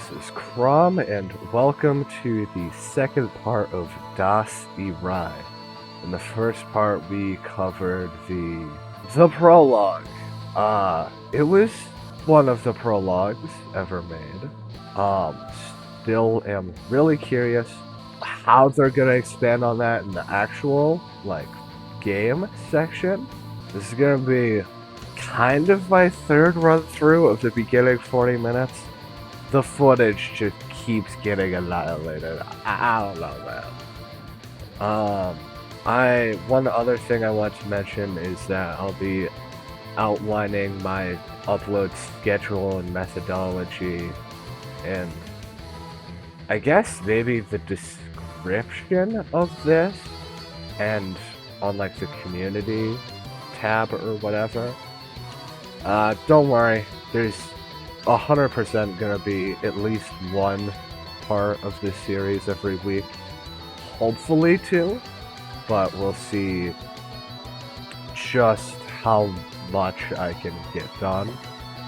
This is Crom, and welcome to the second part of Dies Irae. In the first part, we covered the prologue. It was one of the prologues ever made. Um, Still am really curious how they're gonna expand on that in the actual game section. This is gonna be kind of my third run through of the beginning 40 minutes. The footage just keeps getting annihilated. I don't know, man. One other thing I want to mention is that I'll be outlining my upload schedule and methodology, and I guess maybe the description of this, and on the community tab or whatever. Don't worry, there's 100% gonna be at least one part of this series every week. Hopefully two, but we'll see just how much I can get done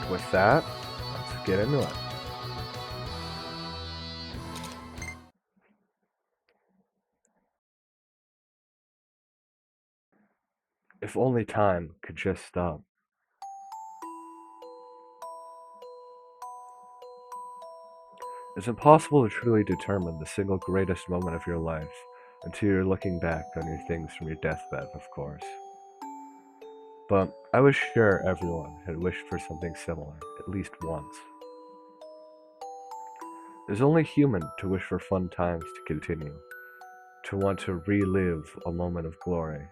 with that. Let's get into it. If only time could just stop. It's impossible to truly determine the single greatest moment of your life until you're looking back on your things from your deathbed, of course. But I was sure everyone had wished for something similar, at least once. It is only human to wish for fun times to continue, to want to relive a moment of glory.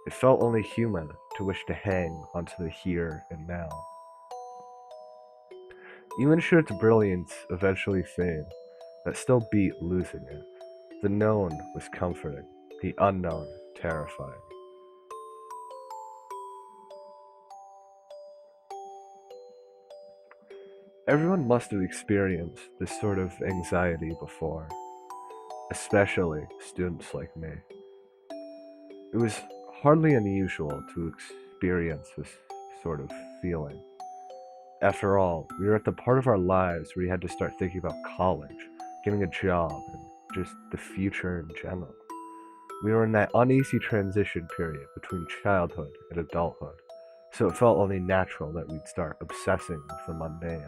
It felt only human to wish to hang onto the here and now. Even should its brilliance eventually fade, that still beat losing it. The known was comforting, the unknown terrifying. Everyone must have experienced this sort of anxiety before, especially students like me. It was hardly unusual to experience this sort of feeling. After all, we were at the part of our lives where we had to start thinking about college, getting a job, and just the future in general. We were in that uneasy transition period between childhood and adulthood, so it felt only natural that we'd start obsessing with the mundane.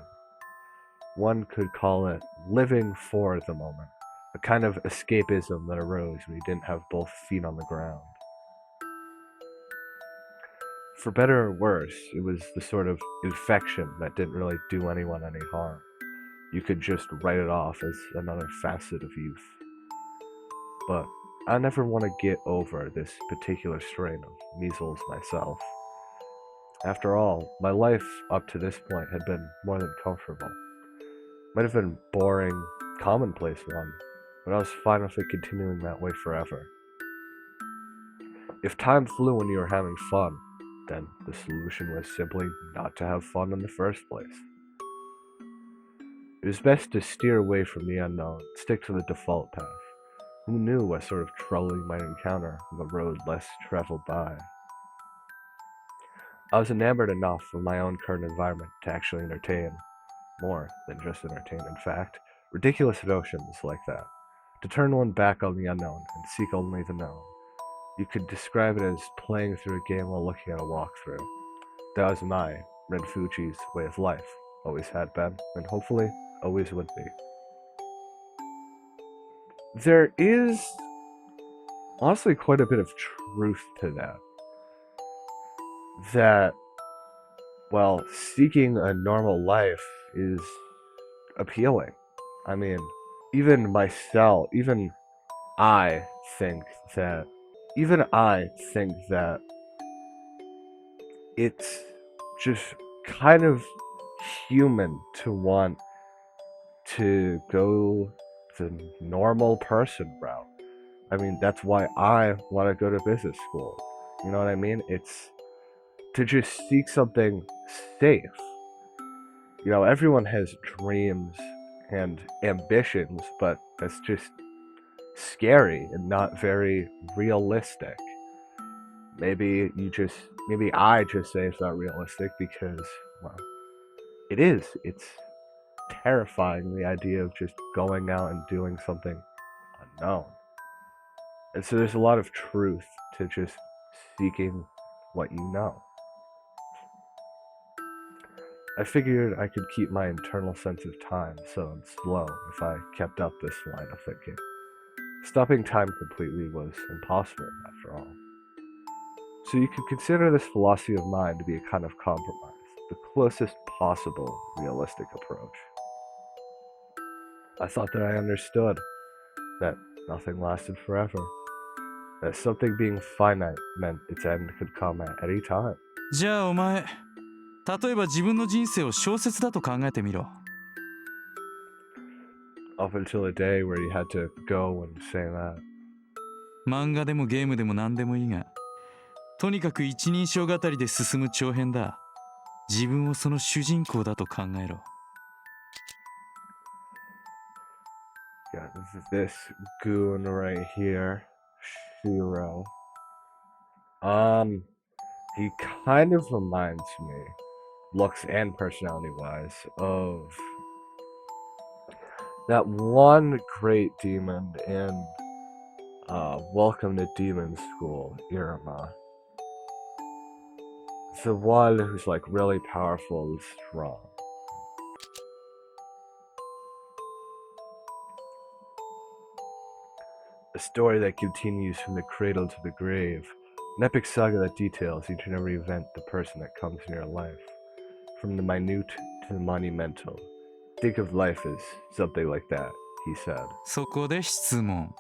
One could call it living for the moment, a kind of escapism that arose when you didn't have both feet on the ground. For better or worse, it was the sort of infection that didn't really do anyone any harm. You could just write it off as another facet of youth. But I never want to get over this particular strain of measles myself. After all, my life up to this point had been more than comfortable. Might have been boring, commonplace one, but I was fine with it continuing that way forever. If time flew when you were having fun, then the solution was simply not to have fun in the first place. It was best to steer away from the unknown, stick to the default path. Who knew what sort of trouble you might encounter on the road less traveled by? I was enamored enough of my own current environment to actually entertain. More than just entertain, in fact. Ridiculous notions like that. To turn one back on the unknown and seek only the known. You could describe it as playing through a game while looking at a walkthrough. That was my, Ren Fuji's, way of life. Always had been, and hopefully always would be. There is honestly quite a bit of truth to that. That, well, seeking a normal life is appealing. I mean, even myself, I think that, even I think that it's just kind of human to want to go the normal person route. I mean, that's why I want to go to business school. You know what I mean? It's to just seek something safe. You know, everyone has dreams and ambitions, but that's just scary and not very realistic. Maybe I just say it's not realistic because, well, it is. It's terrifying, the idea of just going out and doing something unknown. And so there's a lot of truth to just seeking what you know. I figured I could keep my internal sense of time so slow if I kept up this line of thinking. Stopping time completely was impossible, after all. So you could consider this philosophy of mine to be a kind of compromise, the closest possible realistic approach. I thought that I understood that nothing lasted forever, that something being finite meant its end could come at any time. じゃあお前、例えば自分の人生を小説だと考えてみろ。Up until a day where you had to go and say that. 漫画でもゲームでも何でもいいが、とにかく一人称語りで進む長編だ。自分をその主人公だと考えろ。Yeah, this goon right here, Shiro. He kind of reminds me, looks and personality-wise, of that one great demon in Welcome to Demon School, Irma. The one who's like really powerful and strong. A story that continues from the cradle to the grave. An epic saga that details each and every event, the person that comes in your life. From the minute to the monumental. Think of life as something like that, he said. そこで質問。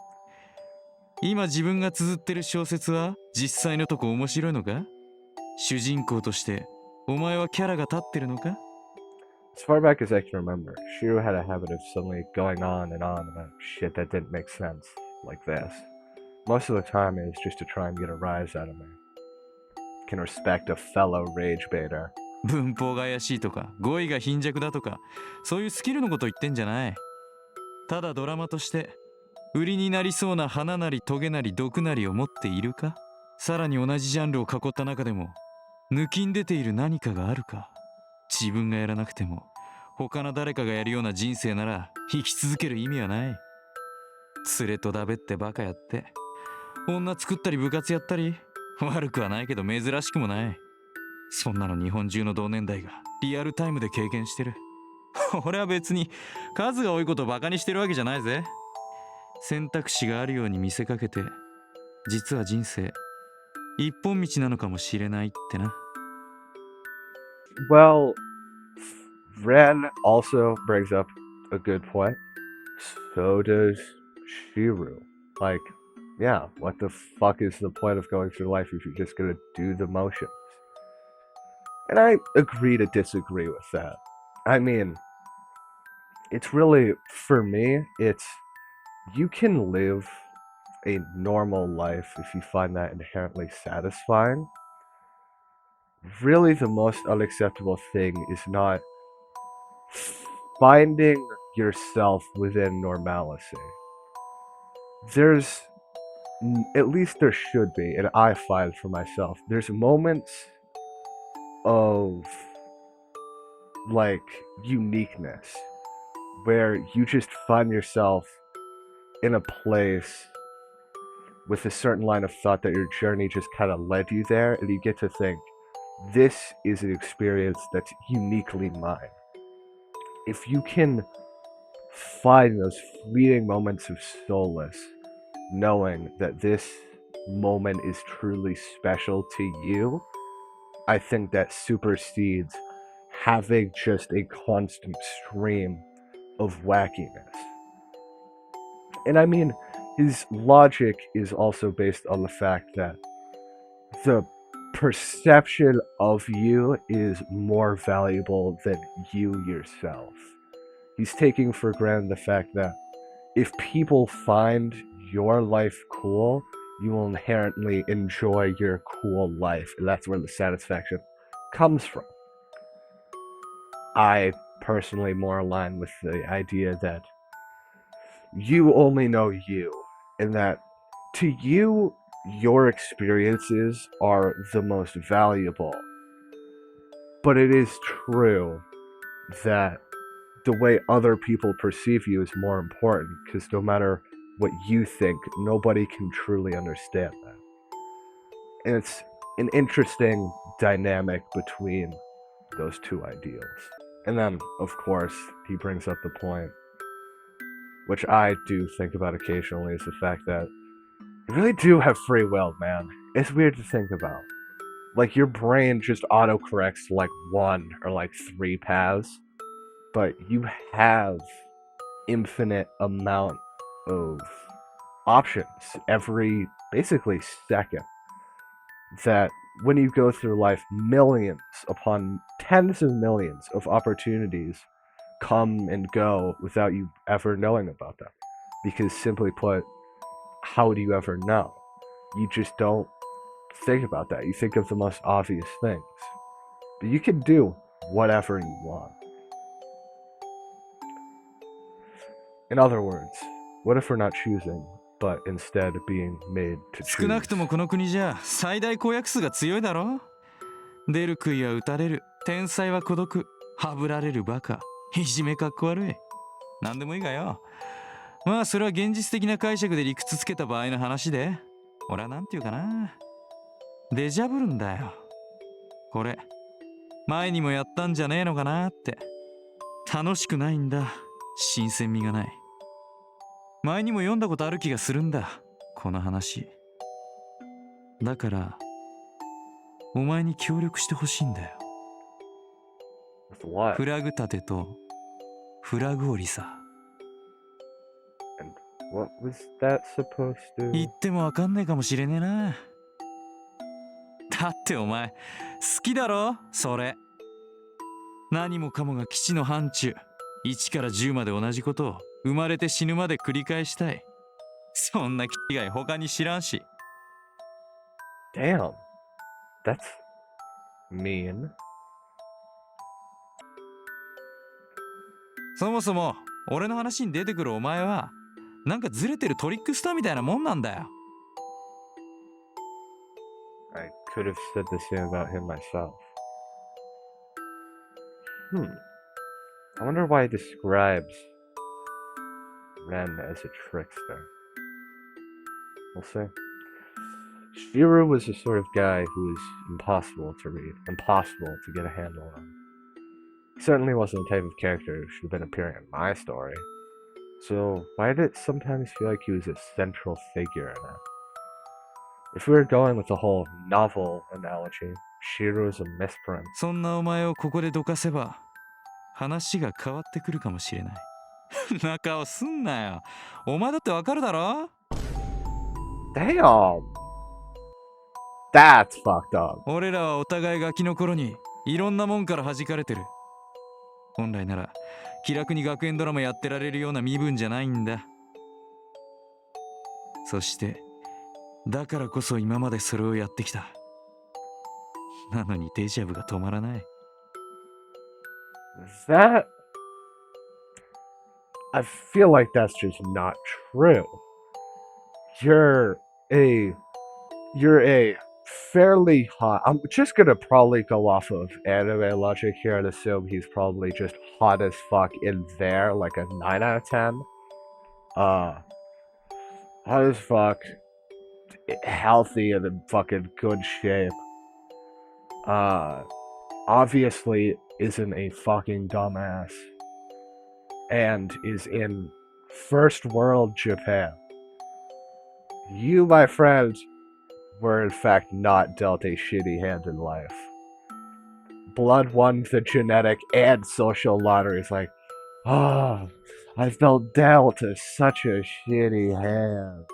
今自分が綴ってる小説は実際のとこ面白いのか？主人公としてお前はキャラが立ってるのか？ As far back as I can remember, Shiro had a habit of suddenly going on about shit that didn't make sense, like this. Most of the time it was just to try and get a rise out of me. Can respect a fellow rage baiter. 文法が怪しいとか語彙が貧弱だとかそういうスキルのこと言ってんじゃない。ただドラマとして売りになりそうな花なりトゲなり毒なりを持っているか？さらに同じジャンルを囲った中でも抜きん出ている何かがあるか？自分がやらなくても他の誰かがやるような人生なら生き続ける意味はない。連れとだべってバカやって女作ったり部活やったり悪くはないけど珍しくもない。そんなの日本中の同年代がリアルタイムで経験してる。俺は別に数が多いことをバカにしてるわけじゃないぜ。選択肢があるように見せかけて実は人生一本道なのかもしれないってな。 Well, Ren also brings up a good point. So does Shiro. Like, yeah, what the fuck is the point of going through life if you're just gonna do the motions? And I agree to disagree with that. I mean, it's really, for me, it's you can live a normal life if you find that inherently satisfying. Really, the most unacceptable thing is not finding yourself within normalcy. There's, at least there should be, and I find for myself, there's moments of like uniqueness where you just find yourself in a place with a certain line of thought that your journey just kind of led you there, and you get to think, this is an experience that's uniquely mine. If you can find those fleeting moments of solace, knowing that this moment is truly special to you, I think that supersedes having just a constant stream of wackiness. And I mean, his logic is also based on the fact that the perception of you is more valuable than you yourself. He's taking for granted the fact that if people find your life cool, you will inherently enjoy your cool life, and that's where the satisfaction comes from. I personally more align with the idea that you only know you, and that to you, your experiences are the most valuable. But it is true that the way other people perceive you is more important, because no matter what you think, nobody can truly understand that. And it's an interesting dynamic between those two ideals. And then, of course, he brings up the point, which I do think about occasionally, is the fact that you really do have free will, man. It's weird to think about. Like, your brain just autocorrects like one or like three paths, but you have infinite amount of options every basically second, that when you go through life, millions upon tens of millions of opportunities come and go without you ever knowing about them. Because simply put, how do you ever know? You just don't think about that. You think of the most obvious things. But you can do whatever you want. In other words, what if we're not choosing, but instead being made to 少なくとも choose? この国じゃ最大公約数が強いだろ。出る杭は打たれる、天才は孤独、はぶられるバカ、いじめかっこ悪い。なんでもいいがよ。まあそれは現実的な解釈で理屈つけた場合の話で、俺はなんていうかな、デジャブるんだよ。これ前にもやったんじゃねえのかなって。楽しくないんだ。新鮮味がない。前にも読んだことある気がするんだ、この話。だからお前に協力してほしいんだよ。 With what? フラグ立てとフラグ折りさ。 And what was that supposed 言 to? ってもわかんねえかもしれねえな。だってお前好きだろそれ。何もかもが基地の範疇、1から10まで同じことを生まれて死ぬまで繰り返したい。そんな気概他に知らんし。 Damn. That's mean. そもそも俺の話に出てくるお前はなんかずれてるトリックスターみたいなもんなんだよ。 I could have said the same about him myself. I wonder why he describes Ren as a trickster. We'll see. Shiru was the sort of guy who was impossible to read, impossible to get a handle on. He certainly wasn't the type of character who should have been appearing in my story. So why did it sometimes feel like he was a central figure in it? If we were going with the whole novel analogy, Shiru is a misprint. そんなお前をここでどかせば話が変わってくるかもしれない。な顔すんなよ。お前だってわかるだろ。 Damn! That's fucked up. 俺らはお互いガキの頃にいろんなもんから弾かれてる。本来なら気楽に学園ドラマやってられるような身分じゃないんだ。そしてだからこそ今までそれをやってきた。なのにデジャブが止まらない。 That... I feel like that's just not true. You're a fairly hot... I'm just gonna probably go off of anime logic here and assume he's probably just hot as fuck in there, like a 9 out of 10. Hot as fuck, healthy and in fucking good shape. Obviously isn't a fucking dumbass. And is in first world Japan. You, my friend, were in fact not dealt a shitty hand in life. Blood won the genetic and social lottery. It's like, oh, I felt dealt such a shitty hand.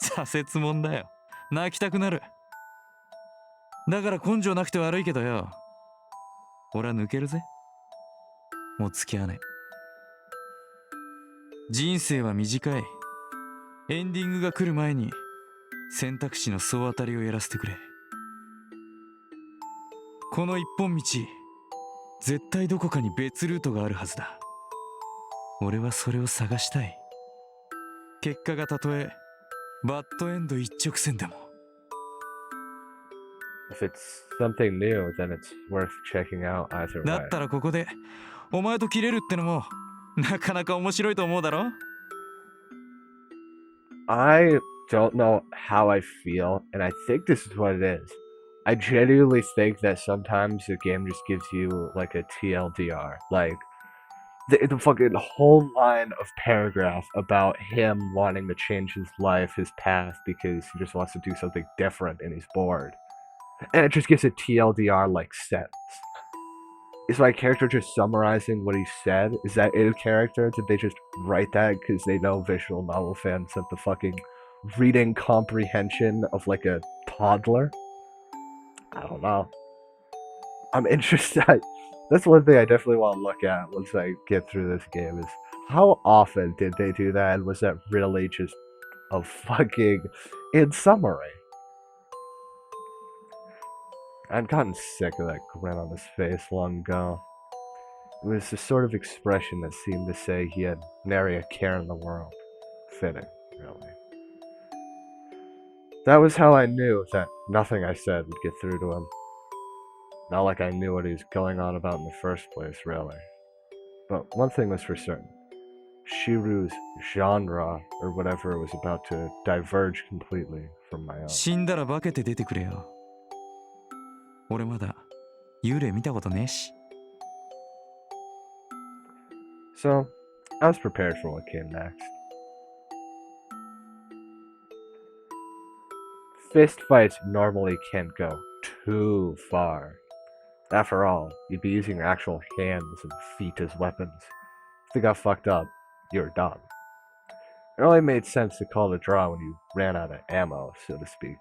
挫折もんだよ。泣きたくなる。だから根性なくて悪いけどよ。俺は抜けるぜ。もう付き合わねえ。人生は短い。エンディングが来る前に選択肢の総当たりをやらせてくれ。この一本道、絶対どこかに別ルートがあるはずだ。俺はそれを探したい。結果がたとえバッドエンド一直線でも。 If it's something new, then it's worth checking out either だ way. ったらここでお前と切れるってのもなかなか面白いと思うだろ。 I don't know how I feel, and I think this is what it is. I genuinely think that sometimes the game just gives you like a TLDR. Like, the fucking whole line of paragraph about him wanting to change his life, his path, because he just wants to do something different and he's bored. And it just gives a TLDR like sentence. Is my character just summarizing what he said? Is that in character? Did they just write that because they know visual novel fans have the fucking reading comprehension of like a toddler? I don't know. I'm interested. That's one thing I definitely want to look at once I get through this game is how often did they do that, and was that really just a fucking in summary? I'd gotten sick of that grin on his face long ago. It was the sort of expression that seemed to say he had nary a care in the world. Fitting, really. That was how I knew that nothing I said would get through to him. Not like I knew what he was going on about in the first place, really. But one thing was for certain. Shiru's genre, or whatever, was about to diverge completely from my own. 死んだら化けて出てくれよ。俺まだ幽霊見たことねえし。 So, I was prepared for what came next. Fist fights normally can't go too far. After all, you'd be using your actual hands and feet as weapons. If they got fucked up, you're done. It only made sense to call it a draw when you ran out of ammo, so to speak.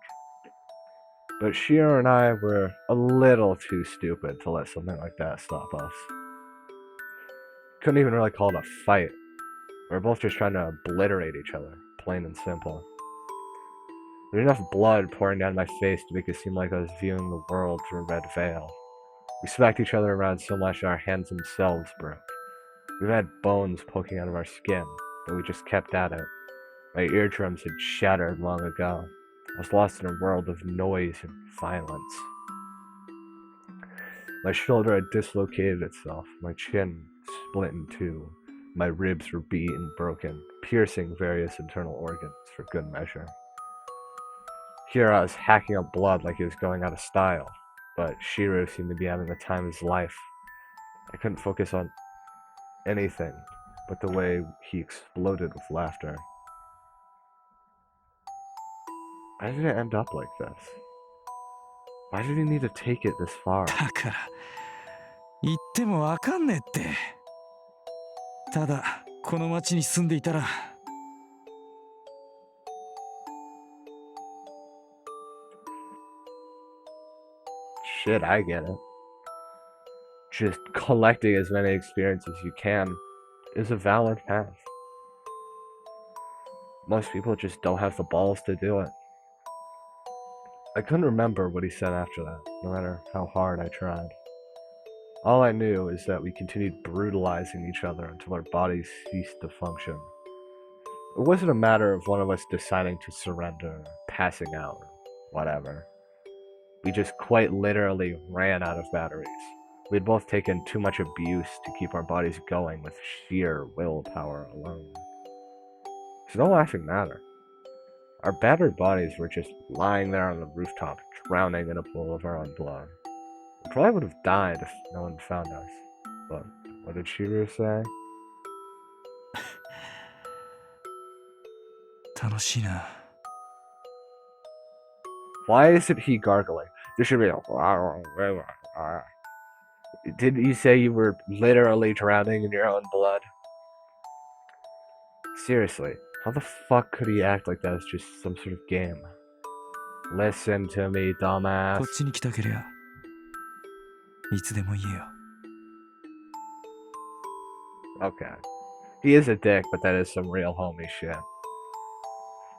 But Shiro and I were a little too stupid to let something like that stop us. Couldn't even really call it a fight. We were both just trying to obliterate each other, plain and simple. There was enough blood pouring down my face to make it seem like I was viewing the world through a red veil. We smacked each other around so much that our hands themselves broke. We've had bones poking out of our skin, but we just kept at it. My eardrums had shattered long ago. I was lost in a world of noise and violence. My shoulder had dislocated itself, my chin split in two. My ribs were beat and broken, piercing various internal organs for good measure. Here I was hacking up blood like he was going out of style, but Shiro seemed to be having the time of his life. I couldn't focus on anything but the way he exploded with laughter. Why did it end up like this? Why did he need to take it this far? だから言ってもわかんねえって。ただこの町に住んでいたら。 Shit, I get it. Just collecting as many experiences as you can is a valid path. Most people just don't have the balls to do it. I couldn't remember what he said after that, no matter how hard I tried. All I knew is that we continued brutalizing each other until our bodies ceased to function. It wasn't a matter of one of us deciding to surrender, passing out, or whatever. We just quite literally ran out of batteries. We had both taken too much abuse to keep our bodies going with sheer willpower alone. It's no laughing matter. Our battered bodies were just lying there on the rooftop, drowning in a pool of our own blood. We probably would have died if no one found us. But what did Shiro say? 楽しいな。 Why isn't he gargling? There should be a... Did you say you were literally drowning in your own blood? Seriously, how the fuck could he act like that was just some sort of game? Listen to me, こ dumbass. っちに来たけりゃいつでも言えよ。 Okay. He is a dick, but that is some real homie shit.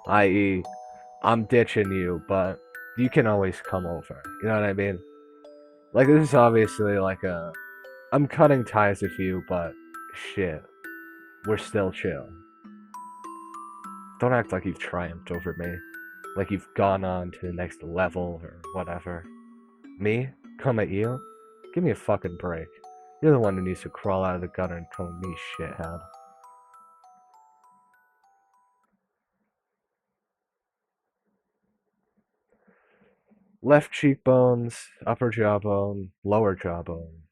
I.e., I'm ditching you, but you can always come over. You know what I mean? Like, this is obviously like a... I'm cutting ties with you, but shit. We're still chill. Don't act like you've triumphed over me. Like you've gone on to the next level or whatever. Me? Come at you? Give me a fucking break. You're the one who needs to crawl out of the gutter and come with me, shithead. Left cheekbones, upper jawbone, lower jawbone,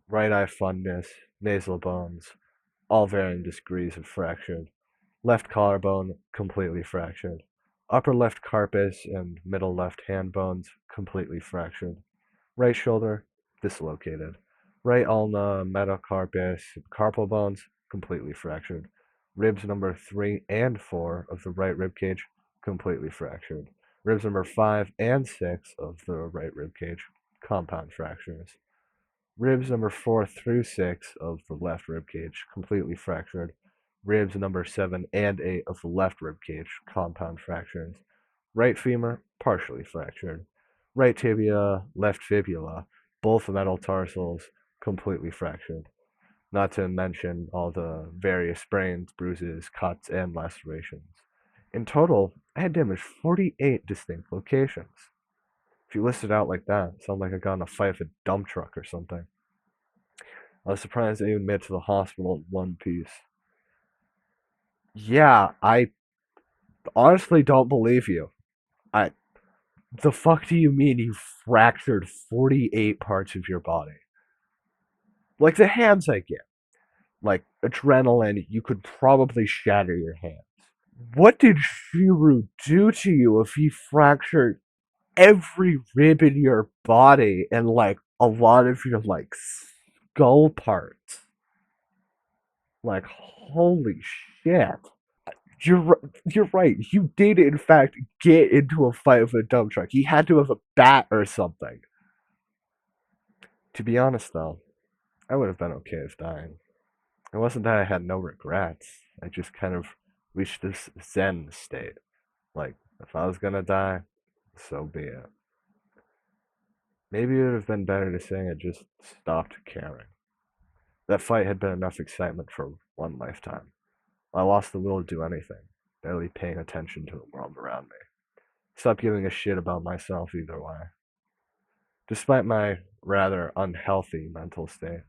right eye fundus, nasal bones, all varying degrees of fractured. Left collarbone, completely fractured. Upper left carpus and middle left hand bones, completely fractured. Right shoulder, dislocated. Right ulna, metacarpus, carpal bones, completely fractured. Ribs number 3 and 4 of the right rib cage, completely fractured. Ribs number 5 and 6 of the right rib cage, compound fractures. Ribs number 4 through 6 of the left rib cage, completely fractured. Ribs number 7 and 8 of the left rib cage, compound fractures. Right femur, partially fractured. Right tibia, left fibula, both metatarsals, completely fractured. Not to mention all the various sprains, bruises, cuts, and lacerations. In total, I had damaged 48 distinct locations. If you list it out like that, it sounds like I got in a fight with a dump truck or something. I was surprised I even made it to the hospital in one piece. Yeah, I honestly don't believe you. I. The fuck do you mean you fractured 48 parts of your body? Like the hands I get. Like adrenaline, you could probably shatter your hands. What did Shiru do to you if he fractured every rib in your body and like a lot of your like skull parts? Like holy shit. You're right. You did in fact get into a fight with a dump truck. He had to have a bat or something. To be honest though, I would have been okay with dying. It wasn't that I had no regrets. I just kind of reached this zen state. Like, if I was gonna die, so be it. Maybe it would have been better to say I just stopped caring. That fight had been enough excitement for one lifetime. I lost the will to do anything, barely paying attention to the world around me. Stopped giving a shit about myself either way. Despite my rather unhealthy mental state,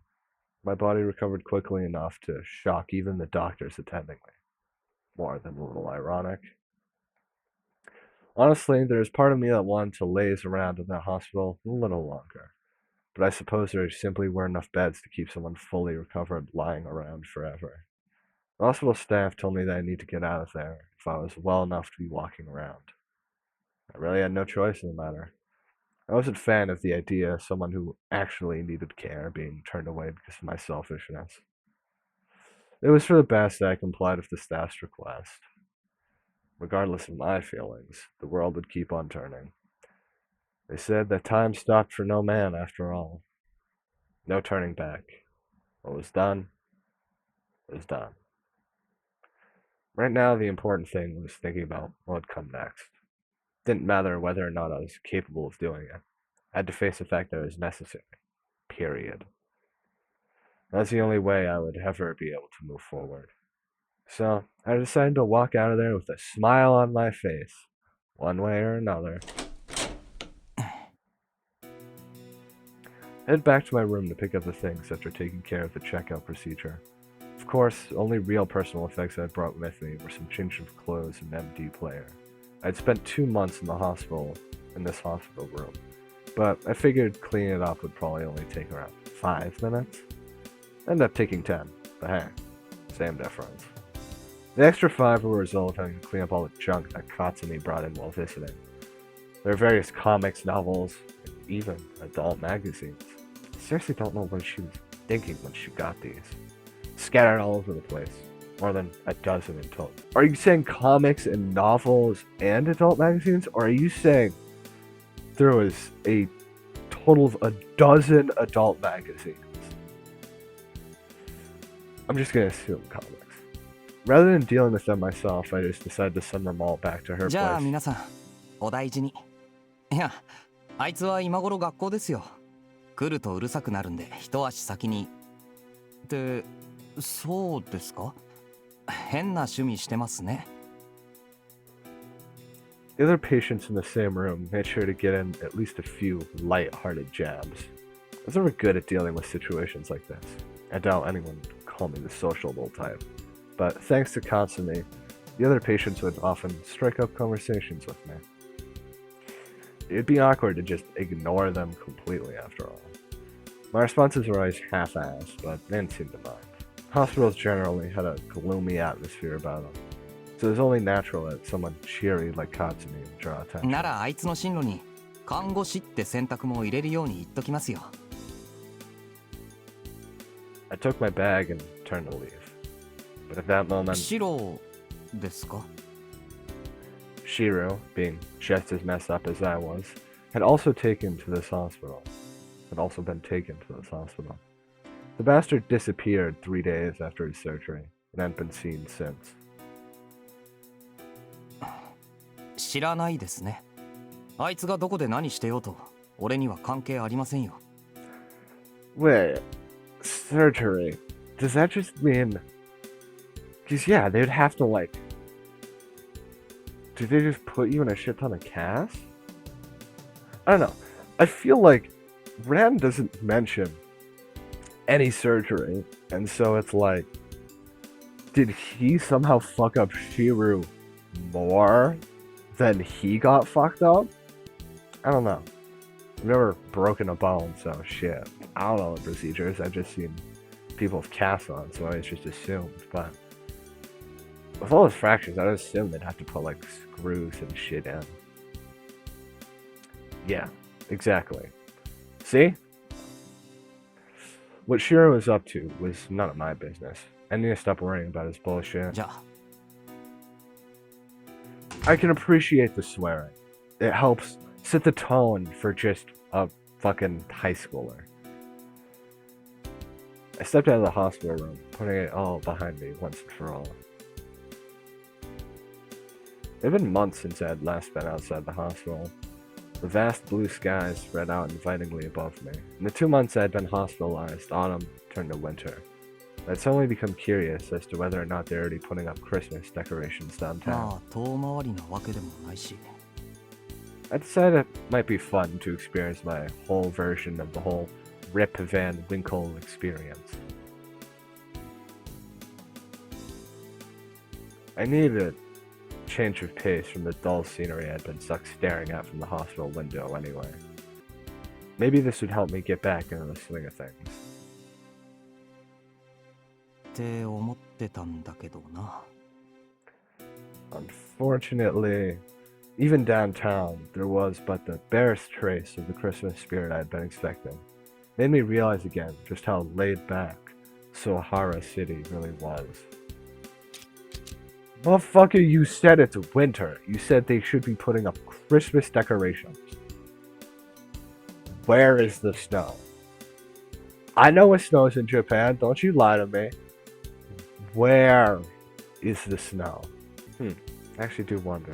my body recovered quickly enough to shock even the doctors attending me. More than a little ironic. Honestly, there's part of me that wanted to laze around in that hospital a little longer, but I suppose there simply weren't enough beds to keep someone fully recovered lying around forever. The hospital staff told me that I need to get out of there if I was well enough to be walking around. I really had no choice in the matter. I wasn't a fan of the idea of someone who actually needed care being turned away because of my selfishness. It was for the best that I complied with the staff's request. Regardless of my feelings, the world would keep on turning. They said that time stopped for no man after all. No turning back. What was done was done. Right now, the important thing was thinking about what would come next. Didn't matter whether or not I was capable of doing it. I had to face the fact that it was necessary. Period. That's the only way I would ever be able to move forward. So, I decided to walk out of there with a smile on my face, one way or another. Head back to my room to pick up the things after taking care of the checkout procedure. Of course, only real personal effects I brought with me were some change of clothes and an MD player. I'd spent 2 months in this hospital room, but I figured cleaning it up would probably only take around 5 minutes. Ended up taking 10, but hey, same difference. The extra 5 were a result of having to clean up all the junk that Katsumi brought in while visiting. There are various comics, novels, and even adult magazines. I seriously don't know what she was thinking when she got these. Scattered all over the place. More than a dozen in total. Are you saying comics and novels and adult magazines? Or are you saying there was a total of a dozen adult magazines? I'm just gonna assume comics. Rather than dealing with them myself, I just decided to send them all back to her じゃあ place. 皆さんお大事に。いや、あいつは今頃学校ですよ。来るとうるさくなるんで一足先に。ってそうですか？変な趣味してますね。The other patients in the same room made sure to get in at least a few light-hearted jabs. was never good at dealing with situations like this. I doubt anyone would call me the sociable type. But thanks to Katsumi, the other patients would often strike up conversations with me. It'd be awkward to just ignore them completely after all. My responses were always half-assed, but they didn't seem to mind. Hospitals generally had a gloomy atmosphere about them, so it was only natural that someone cheery like Katsumi would draw attention. ならあいつの進路に看護師って選択も入れるように言っときますよ。I took my bag and turned to leave. But at that moment, シロですか? Shiro, being just as messed up as I was, had also been taken to this hospital. The bastard disappeared 3 days after his surgery and hadn't been seen since. 知らないですね。あいつがどこで何してようと、俺には関係ありませんよ。Wait, surgery? Does that just mean... Because yeah, they'd have to like... Do they just put you in a shit ton of casts? I don't know. I feel like Ren doesn't mention any surgery, and so it's like... Did he somehow fuck up Shiru more than he got fucked up? I don't know. I've never broken a bone, so shit. I don't know the procedures. I've just seen people with casts on, so I always just assumed. But with all those fractures, I would assume they'd have to put like screws and shit in. Yeah, exactly. See? What Shiro was up to was none of my business. I need to stop worrying about his bullshit. じゃあ I can appreciate the swearing. It helps set the tone for just a fucking high schooler. I stepped out of the hospital room, putting it all behind me once and for all. It had been months since I had last been outside the hospital. The vast blue skies spread out invitingly above me. In the 2 months I had been hospitalized, autumn turned to winter. I'd suddenly become curious as to whether or not they're already putting up Christmas decorations ま downtown. あ遠回りなわけでもないし。 I decided it might be fun to experience my whole version of the whole Rip Van Winkle experience. I needed a change of pace from the dull scenery I'd been stuck staring at from the hospital window anyway. Maybe this would help me get back into the swing of things. って思ってたんだけどな。 Unfortunately, even downtown, there was but the barest trace of the Christmas spirit I had been expecting. It made me realize again just how laid back Sohara City really was. Motherfucker, you said it's winter. You said they should be putting up Christmas decorations. Where is the snow? I know it snows in Japan, don't you lie to me. Where is the snow? I actually do wonder.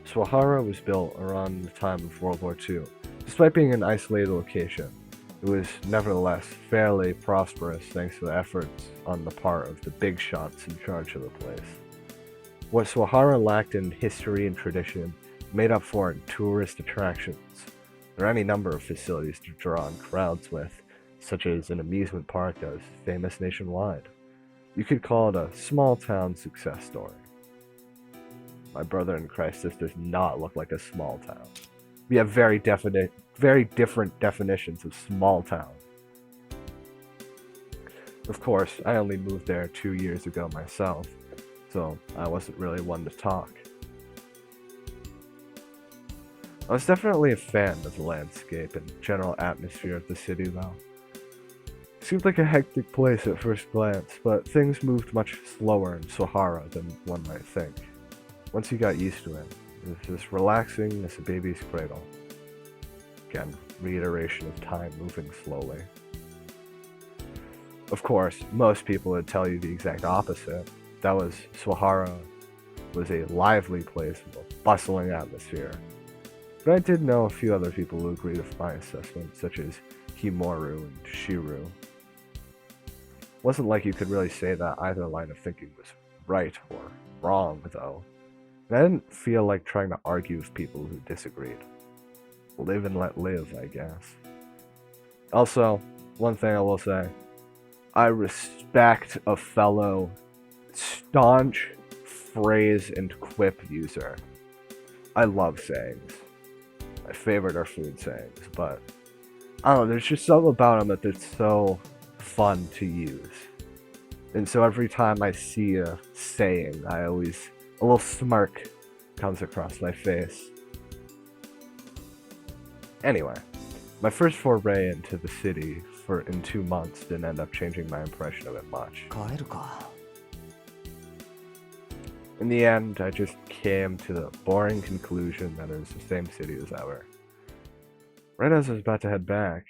Sohara was built around the time of World War II. Despite being an isolated location, it was nevertheless fairly prosperous thanks to the efforts on the part of the big shots in charge of the place. What Sohara lacked in history and tradition made up for it in tourist attractions. There are any number of facilities to draw in crowds with, such as an amusement park that is famous nationwide. You could call it a small-town success story. My brother in Christ, this does not look like a small town. We have very different definitions of small town. Of course, I only moved there 2 years ago myself, so I wasn't really one to talk. I was definitely a fan of the landscape and general atmosphere of the city though. It seemed like a hectic place at first glance, but things moved much slower in Sohara than one might think. Once you got used to it, it was as relaxing as a baby's cradle. Again, reiteration of time moving slowly. Of course, most people would tell you the exact opposite. That was Sohara was a lively place with a bustling atmosphere. But I did know a few other people who agreed with my assessment, such as Himoru and Shiru. Wasn't like you could really say that either line of thinking was right or wrong, though. And I didn't feel like trying to argue with people who disagreed. Live and let live, I guess. Also, one thing I will say, I respect a fellow staunch phrase and quip user. I love sayings. My favorite are food sayings, but I don't know, there's just something about them that's so fun to use. And so every time I see a saying, a little smirk comes across my face. Anyway, my first foray into the city in 2 months didn't end up changing my impression of it much. 帰るか。 In the end, I just came to the boring conclusion that it was the same city as ever. Right as I was about to head back.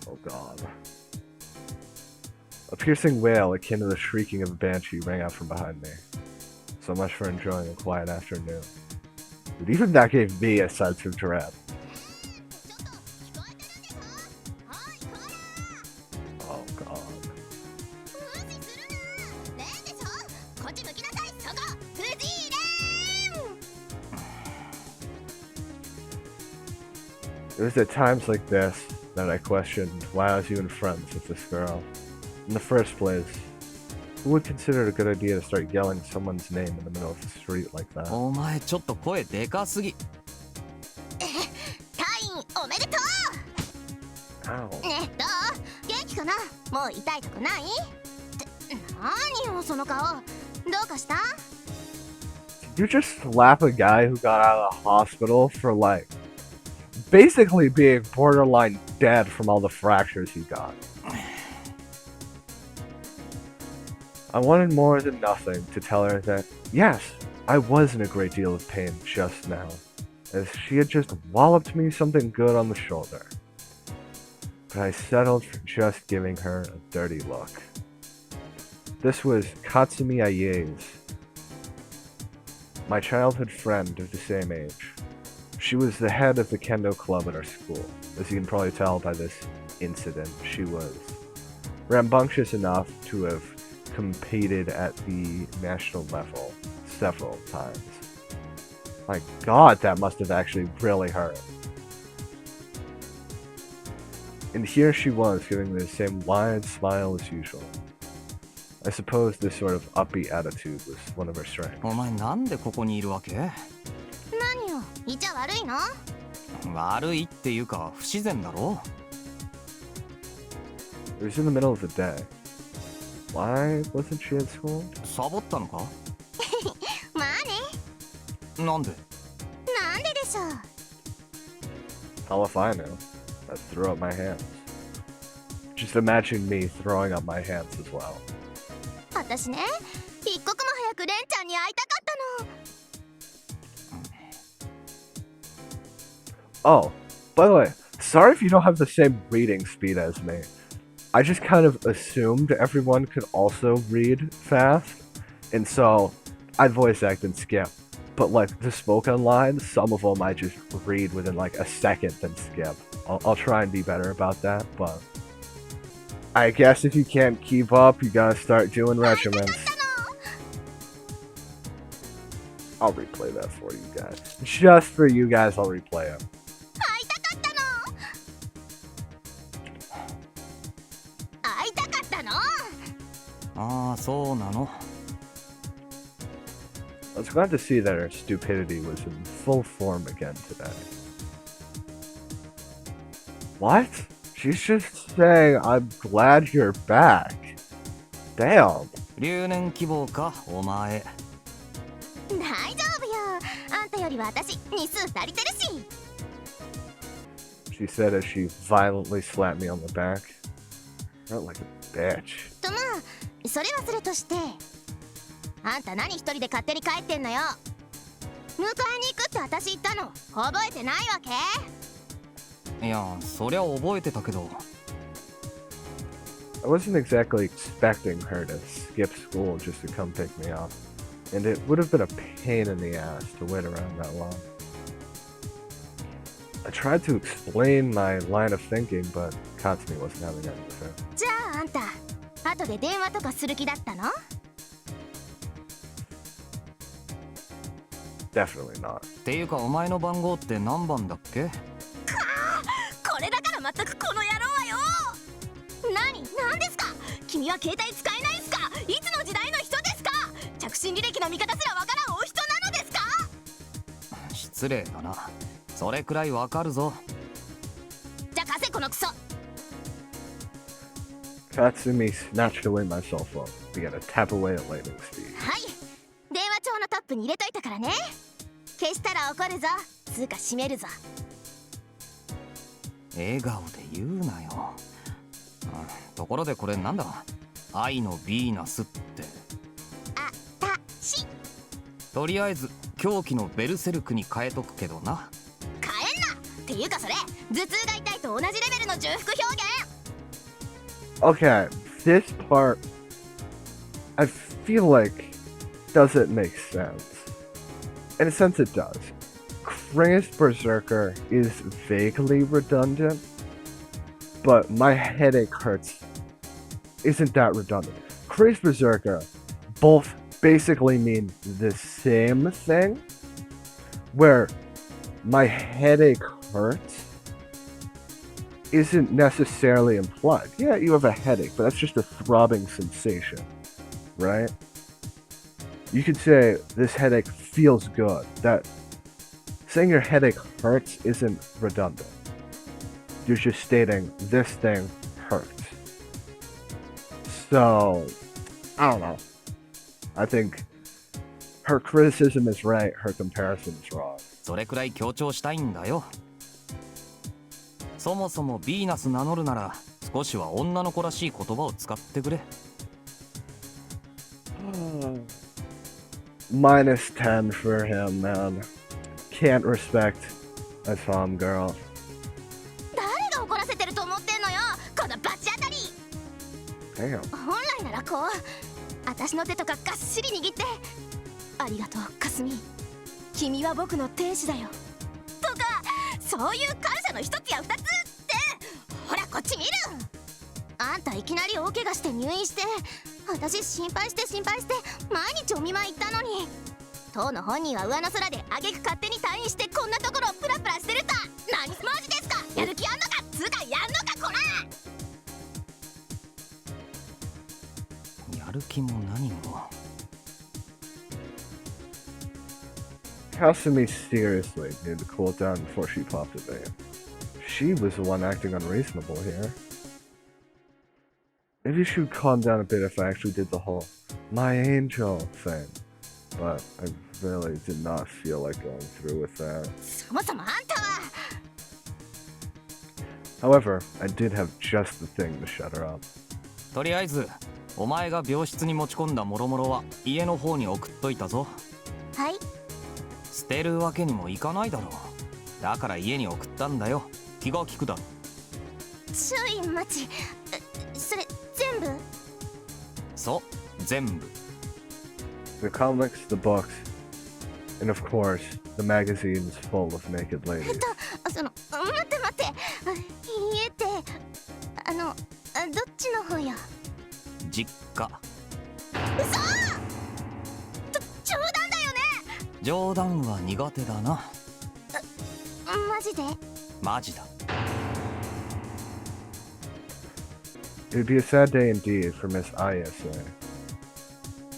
Oh god. A piercing wail akin to the shrieking of a banshee rang out from behind me. So much for enjoying a quiet afternoon. But even that gave me a sense of dread. Oh god. It was at times like this that I questioned why I was even friends with this girl. In the first place, who would consider it a good idea to start yelling someone's name in the middle of the street like that? お前ちょっと声でかすぎ。退院おめでと Ow. うねえどう元気かなもう痛いとこないって何よその顔どうかした Did you just slap a guy who got out of the hospital for basically being borderline dead from all the fractures he got? I wanted more than nothing to tell her that, yes, I was in a great deal of pain just now, as she had just walloped me something good on the shoulder. But I settled for just giving her a dirty look. This was Katsumi Aie's, my childhood friend of the same age. She was the head of the kendo club at our school. As you can probably tell by this incident, she was rambunctious enough to have competed at the national level several times. My god, that must have actually really hurt. And here she was, giving me the same wide smile as usual. I suppose this sort of upbeat attitude was one of her strengths. お前なんでここにいるわけ？何よいちゃ悪いの悪いっていうか不自然だろ。 It was in the middle of the day. Why wasn't she at school? サボったのか？まあねなんで？なんででしょう Hell if I know. I threw up my hands. Just imagine me throwing up my hands as well. 私ね一刻も早くレンちゃんに会いたかったの Oh, by the way, sorry if you don't have the same reading speed as me. I just kind of assumed everyone could also read fast, and so I voice act and skip. But the spoken lines, some of them I just read within a second then skip. I'll try and be better about that, but I guess if you can't keep up, you gotta start doing regiments. I'll replay that for you guys. Just for you guys, I'll replay it. 会いたかったの会いたかったのああそうなの。 I was glad to see that her stupidity was in full form again today. What? She's just saying, I'm glad you're back. Damn. 留年希望かお前。大丈夫よあんたよりは私日数足りてるし She said as she violently slapped me on the back. Not like a bitch. とまあそれはそれとしてあんた何一人で勝手に帰ってんのよ迎えに行くって私言ったの覚えてないわけいやそりゃ覚えてたけど。 I wasn't exactly expecting her to skip school just to come pick me up, and it would have been a pain in the ass to wait around that long. I tried to explain my line of thinking, but Katsumi wasn't having any of it. じゃああんた後で電話とかする気だったの Definitely not. っていうかお前の番号って何番だっけ？これだから全くこの野郎はよ。何ですか？君は携帯使えないんすか？いつの時代の人ですか？着信履歴の見方すらわからんお人なのですか？失礼だな。それくらいわかるぞ。じゃあ貸せこのクソ。 Katsumi snatched away my cell phone, began to tap away at lightning speed. はい、電話帳のトップに入れといたからね。消したら怒るぞ。つうか閉めるぞ。笑顔で言うなよ。ところでこれなんだ？愛のヴィーナスって。あたし。とりあえず狂気のベルセルクに変えとくけどな。変えんなっていうかそれ頭痛が痛いと同じレベルの重複表現。 Okay, this part, I feel like, doesn't make sense. In a sense, it does. Crazed Berserker is vaguely redundant, but my headache hurts isn't that redundant. Crazed Berserker both basically mean the same thing, where my headache hurts isn't necessarily implied. Yeah, you have a headache, but that's just a throbbing sensation, right? You could say this headache feels good. That saying your headache hurts isn't redundant. You're just stating this thing hurts. So, I don't know. I think her criticism is right, her comparison is wrong. それくらい強調したいんだよ。そもそもヴィーナス名乗るなら少しは女の子らしい言葉を使ってくれ。Minus 10 for him, man. Can't respect a Tom girl. 誰が怒らせてると思ってんのよ、このバチ当たり。 Damn. 本来ならこう私の手とかがっしり握って、ありがとうかすみ、君は僕の天使だよとか、そういう感謝の一つや二つって。ほらこっち見る。あんたいきなり大怪我して入院して、私心配して毎日お見舞い行ったのに、当の本人は上の空で挙句勝手に退院してこんなところをプラプラしてるさ。何マジですか？やる気あんのか？つうかやんのかこら。やる気も何も。Kasumi seriously needed to cool down before she popped a vein. She was the one acting unreasonable here. Maybe she would calm down a bit if I actually did the whole my angel thing. But I really did not feel like going through with that. そもそもあんたは。 However, I did have just the thing to shut her up. とりあえずお前が病室に持ち込んだもろもろは家の方に送っといたぞ。はい。捨てるわけにもいかないだろう。だから家に送ったんだよ。気が利くだろ。ちょい待ち。それ全部？そう、全部。The comics, the books, and of course, the magazines full of naked ladies. その待って家ってどっちの方や？実家。嘘！冗談だよね？冗談は苦手だな。マジで？マジだ。It would be a sad day indeed for Miss Ayase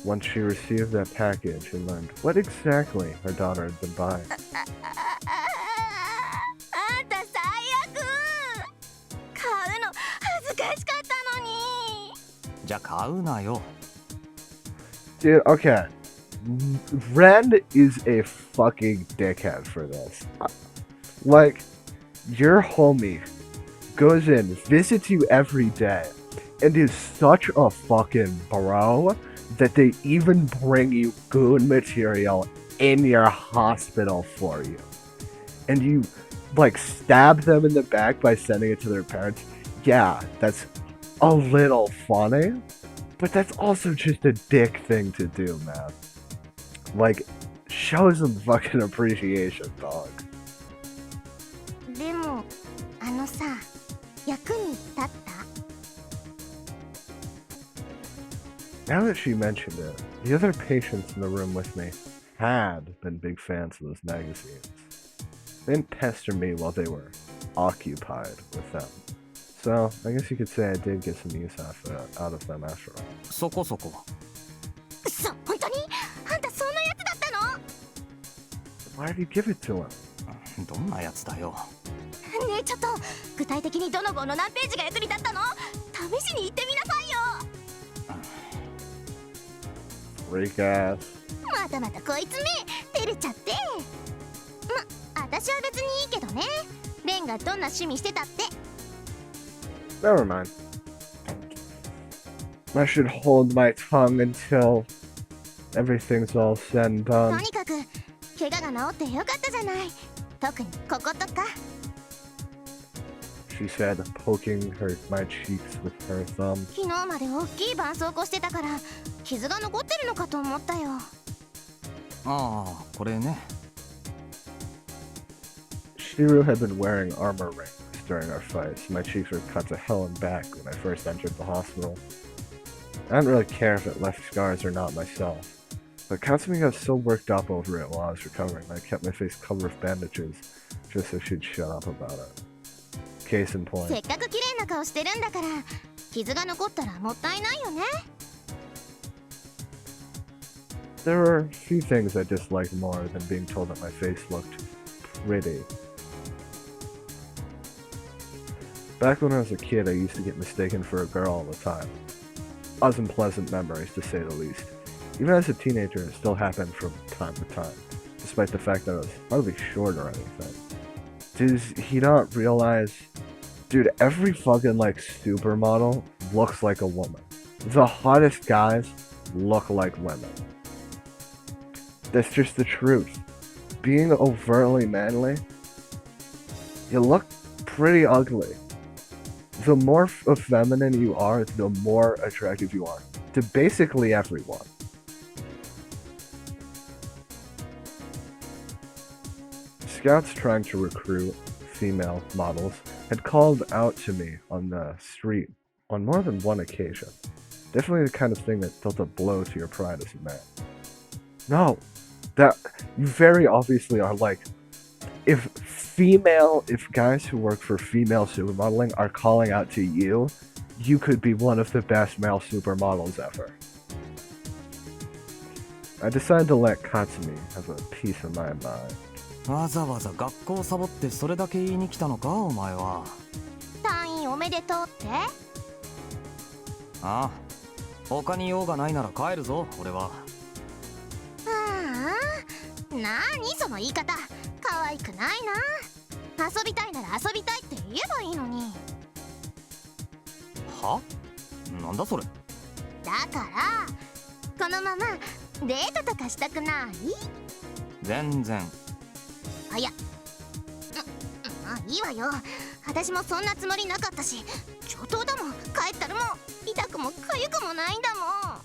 once she received that package and learned what exactly her daughter had been buying. あんた最悪。買うの恥ずかしかったのに。じゃあ買うなよ。 Dude, okay. Ren is a fucking dickhead for this. Like, your homie goes in, visits you every day, and is such a fucking bro that they even bring you goon material in your hospital for you. And you, like, stab them in the back by sending it to their parents. Yeah, that's a little funny, but that's also just a dick thing to do, man. Like, show some fucking appreciation, dog. でもさ、役に立った？ Now that she mentioned it, the other patients in the room with me had been big fans of those magazines. They didn't pester me while they were occupied with them. So, I guess you could say I did get some use out of them after all. そこそこ。嘘、本当にあんたそんなやつだったの？ Why did you give it to him? どんなやつだよ。ねえちょっと具体的にどの号の何ページが役に立ったの？試しに言ってみなさいよ。Freak ass. またまたこいつめ照れちゃって。私は別にいいけどね。レンがどんな趣味してたって。Never mind. I should hold my tongue until everything's all said and と done. にかく怪我が治ってよかったじゃない。特にこことか。She said, poking my cheeks with her thumb. 昨日まで大きい絆創膏してたから傷が残ってるのかと思ったよ。ああ、これね。Shiru had been wearing armor rings during our fights. My cheeks were cut to hell and back when I first entered the hospital. I didn't really care if it left scars or not myself, but Katsumi got so worked up over it while I was recovering that I kept my face covered with bandages just so she'd shut up about it. Case in せっ point. かく綺麗な顔してるんだから傷が残ったらもったいないよね。 There were a few things I disliked more than being told that my face looked pretty. Back when I was a kid, I used to get mistaken for a girl all the time. Unpleasant memories, to say the least. Even as a teenager, it still happened from time to time, despite the fact that I was hardly short or anything. Does he not realize... Dude, every fucking, supermodel looks like a woman. The hottest guys look like women. That's just the truth. Being overtly manly, you look pretty ugly. The more feminine you are, the more attractive you are. To basically everyone. Scouts trying to recruit female models had called out to me on the street on more than one occasion. Definitely the kind of thing that dealt a blow to your pride as a man. No, that you very obviously are if guys who work for female supermodeling are calling out to you, you could be one of the best male supermodels ever. I decided to let Katsumi have a piece of my mind. わざわざ学校サボってそれだけ言いに来たのか、お前は。退院おめでとうって？ああ、他に用がないなら帰るぞ、俺は。なにその言い方、可愛くないな。遊びたいなら遊びたいって言えばいいのに。は？なんだそれ。だからこのままデートとかしたくない？全然。あ、いや、いいわよ。私もそんなつもりなかったし、上等だもん。帰ったらもう痛くも痒くもないんだもん。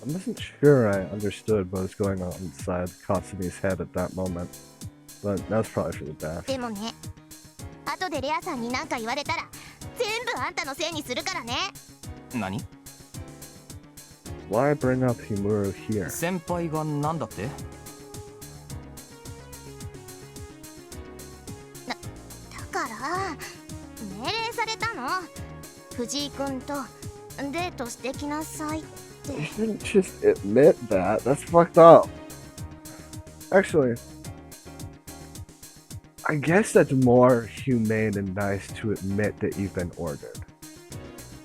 I wasn't sure I understood what was going on inside Katsumi's head at that moment, but that's probably for the best. でもね、後でレアさんに何か言われたら全部あんたのせいにするからね。何？ Why bring up Himuro here? 先輩がなんだって？だから命令されたの。藤井君とデートしてきなさいって。You shouldn't just admit that. That's fucked up. Actually, I guess that's more humane and nice to admit that you've been ordered.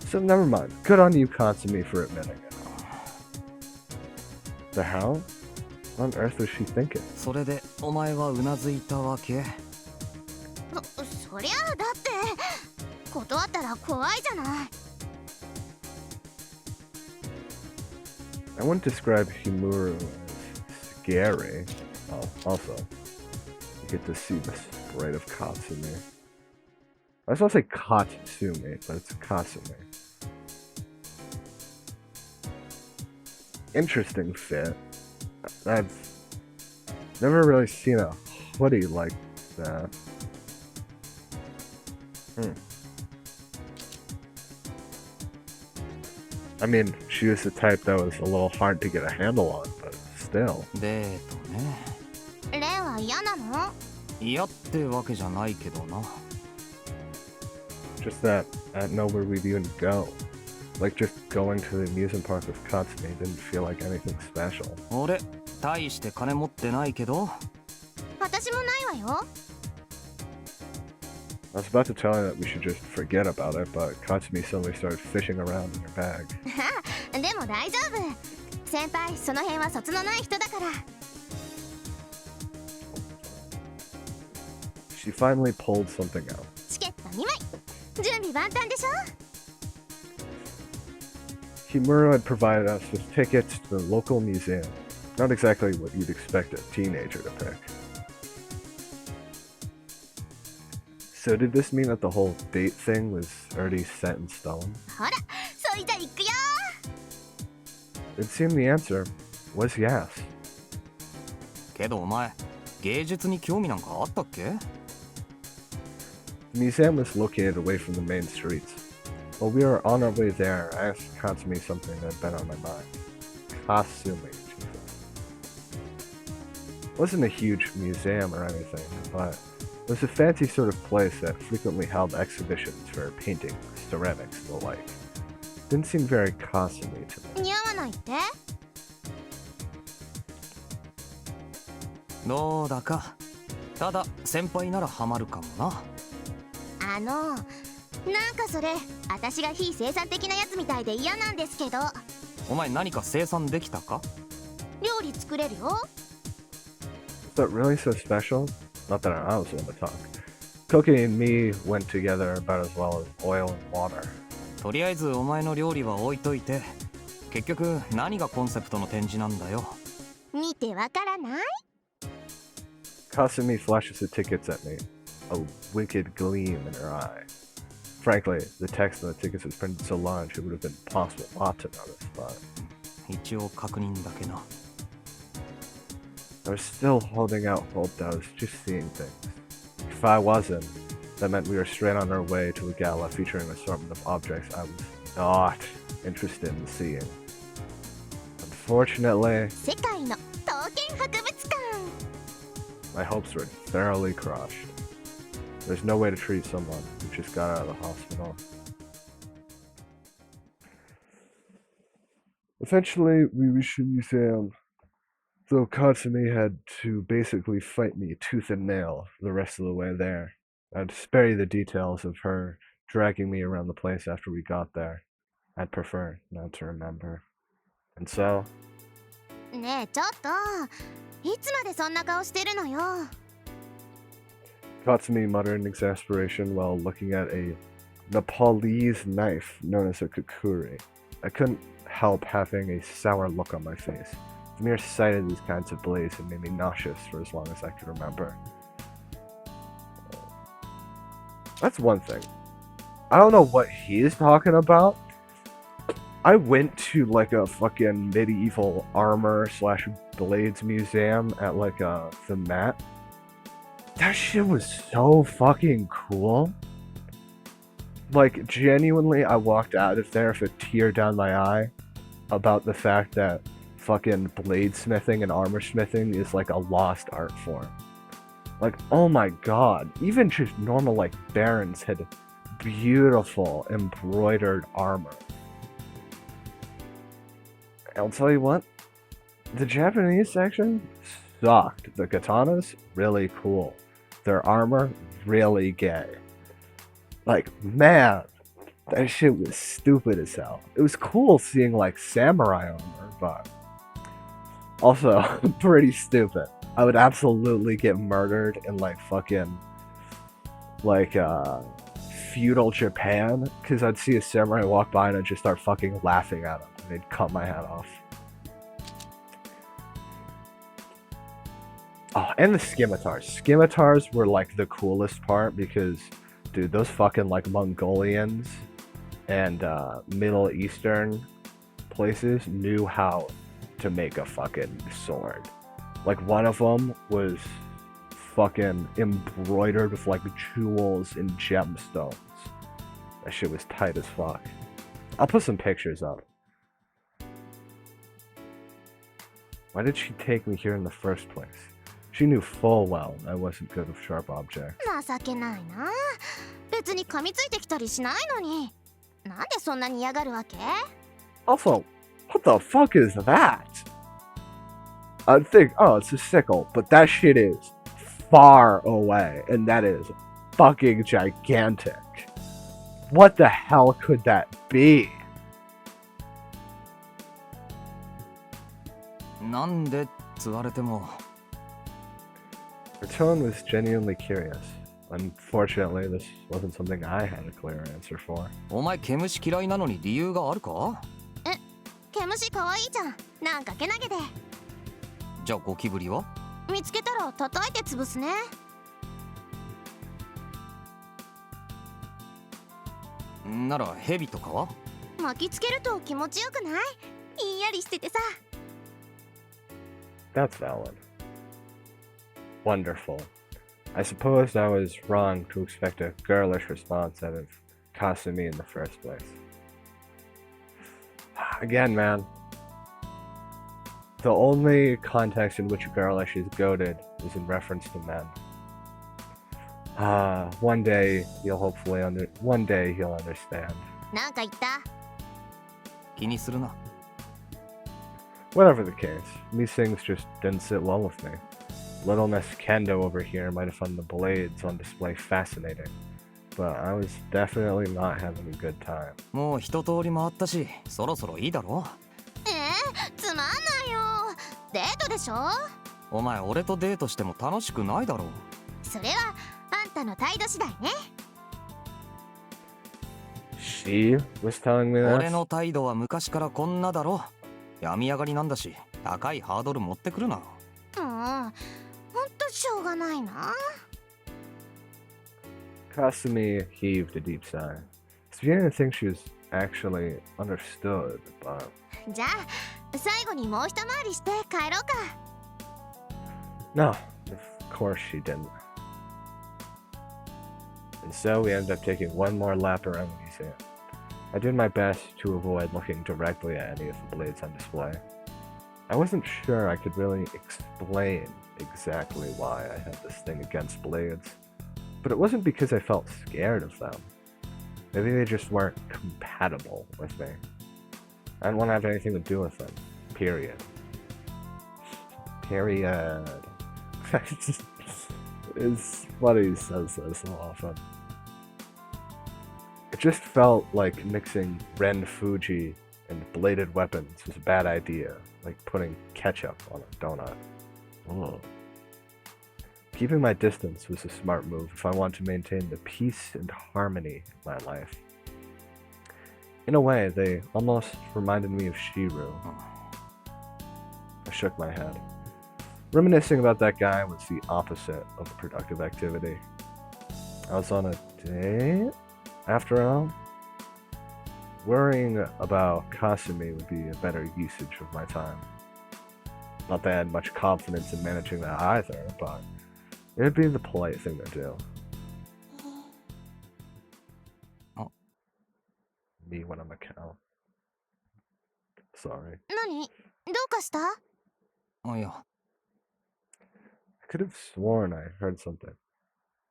So never mind. Good on you, Katsumi, for admitting it. The hell? What on earth was she thinking? それでお前はうなずいたわけ？そりゃあだって断ったら怖いじゃない。I wouldn't describe Himuro as scary. Oh, also, you get to see the sprite of Katsumi. I was going to say Katsumi, but it's Katsumi. Interesting fit. I've never really seen a hoodie like that. I mean, she was the type that was a little hard to get a handle on, but still. デートね。レンは嫌なの？嫌ってわけじゃないけどな。Just that I didn't know where we'd even go. Like just going to the amusement park with Katsumi didn't feel like anything special. 俺、大して金持ってないけど。私もないわよ。I was about to tell her that we should just forget about it, but Katsumi suddenly started fishing around in her bag. でも大丈夫。先輩、その辺は卒のない人だから。She finally pulled something out. チケット2枚。準備万端でしょ？ Himura had provided us with tickets to the local museum. Not exactly what you'd expect a teenager to pick. So did this mean that the whole date thing was already set in stone? ほら、そいじゃ行くよ。 It seemed the answer was yes. けどお前、芸術に興味なんかあったっけ？ The museum was located away from the main streets. While we were on our way there, I asked Katsumi something that had been on my mind. Kasumi, Jesus. It wasn't a huge museum or anything, but it was a fancy sort of place that frequently held exhibitions for paintings, ceramics, and the like. Didn't seem very Kasumi to me. 似合わないって？どうだか。ただ先輩ならハマるかもな。なんかそれ、私が非生産的なやつみたいで嫌なんですけど。お前何か生産できたか？料理作れるよ。Is that really so special? Not that I was one to talk. Cooking and me went together about as well as oil and water. とりあえずお前の料理は置いといて。結局何がコンセプトの展示なんだよ。見てわからない？ Kasumi flashes the tickets at me, a wicked gleam in her eye. Frankly, the text on the tickets was printed so large it would have been impossible not to notice, but 一応確認だけな。I was still holding out hope that I was just seeing things. If I wasn't, that meant we were straight on our way to a gala featuring an assortment of objects I was not interested in seeing. Unfortunately, 世界の刀剣博物館。 my hopes were thoroughly crushed. There's no way to treat someone who just got out of the hospital. Eventually, we reached the museum, though Katsumi had to basically fight me tooth and nail the rest of the way there. I'd spare you the details of her dragging me around the place after we got there. I'd prefer not to remember. And so, ねえ、ちょっと。いつまでそんな顔してるのよ。 Katsumi muttered in exasperation while looking at a Nepalese knife known as a kukuri. I couldn't help having a sour look on my face. The mere sight of these kinds of blades had made me nauseous for as long as I could remember. That's one thing. I don't know what he is talking about. I went to like a fucking medieval armor / blades museum at like the Met. That shit was so fucking cool. Like, genuinely, I walked out of there with a tear down my eye about the fact that fucking bladesmithing and armor smithing is like a lost art form. Like, oh my god, even just normal, like, barons had beautiful embroidered armor. I'll tell you what, the Japanese section sucked. The katanas, really cool. Their armor, really gay. Like, man, that shit was stupid as hell. It was cool seeing, like, samurai armor, but also pretty stupid. I would absolutely get murdered in, like, fucking, like, feudal Japan, because I'd see a samurai walk by and I'd just start fucking laughing at him, and they'd cut my head off. Oh, and the scimitars. Scimitars were, like, the coolest part, because, dude, those fucking, like, Mongolians and Middle Eastern places knew how to make a fucking sword. Like, one of them was fucking embroidered with, like, jewels and gemstones. That shit was tight as fuck. I'll put some pictures up. Why did she take me here in the first place? She knew full well I wasn't good with sharp objects. 情けないな。別に噛みついてきたりしないのに。なんでそんなに嫌がるわけ？ Also, what the fuck is that? I'd think, oh, it's a sickle, but that shit is far away, and that is fucking gigantic. What the hell could that be? なんでっつわれても。 Her tone was genuinely curious. Unfortunately, this wasn't something I had a clear answer for. お前毛虫嫌いなのに理由があるか？毛虫かわいいじゃん。なんかけなげで。じゃあゴキブリは？見つけたら叩いて潰すね。ならヘビとかは？巻きつけると気持ちよくない？ひんやりしててさ。That's valid. Wonderful. I suppose I was wrong to expect a girlish response out of Kasumi in the first place. Again, man. The only context in which girlish is goated is in reference to men. One day he'll understand. なんか言った？気にするな。 Whatever the case, these things just didn't sit well with me. Little Miss Kendo over here might have found the blades on display fascinating, but I was definitely not having a good time. もう一通り回ったし、そろそろいいだろ。つまんないよ。デートでしょ？お前俺とデートしても楽しくないだろ。それはあんたの態度次第ね。She was telling me that? 俺の態度は昔からこんなだろ。病み上がりなんだし、高いハードル持ってくるな。ほんとしょうがないな。Kasumi heaved a deep sigh. It's beginning to think she was actually understood, but... じゃあ最後にもう一回りして帰ろうか。 No, of course she didn't. And so we ended up taking one more lap around the museum. I did my best to avoid looking directly at any of the blades on display. I wasn't sure I could really explain exactly why I had this thing against blades, but it wasn't because I felt scared of them. Maybe they just weren't compatible with me. I didn't want to have anything to do with them. Period. Period. It's funny he says this so often. It just felt like mixing Ren Fuji and bladed weapons was a bad idea, like putting ketchup on a donut. Ugh. Keeping my distance was a smart move if I want to maintain the peace and harmony in my life. In a way, they almost reminded me of Shiru. I shook my head. Reminiscing about that guy was the opposite of a productive activity. I was on a date, after all. Worrying about Kasumi would be a better usage of my time. Not that I had much confidence in managing that either, but it would be the polite thing to do. Oh. Me when I'm a cow. Sorry. 何？どうかした？あ、いや。 I could have sworn I heard something.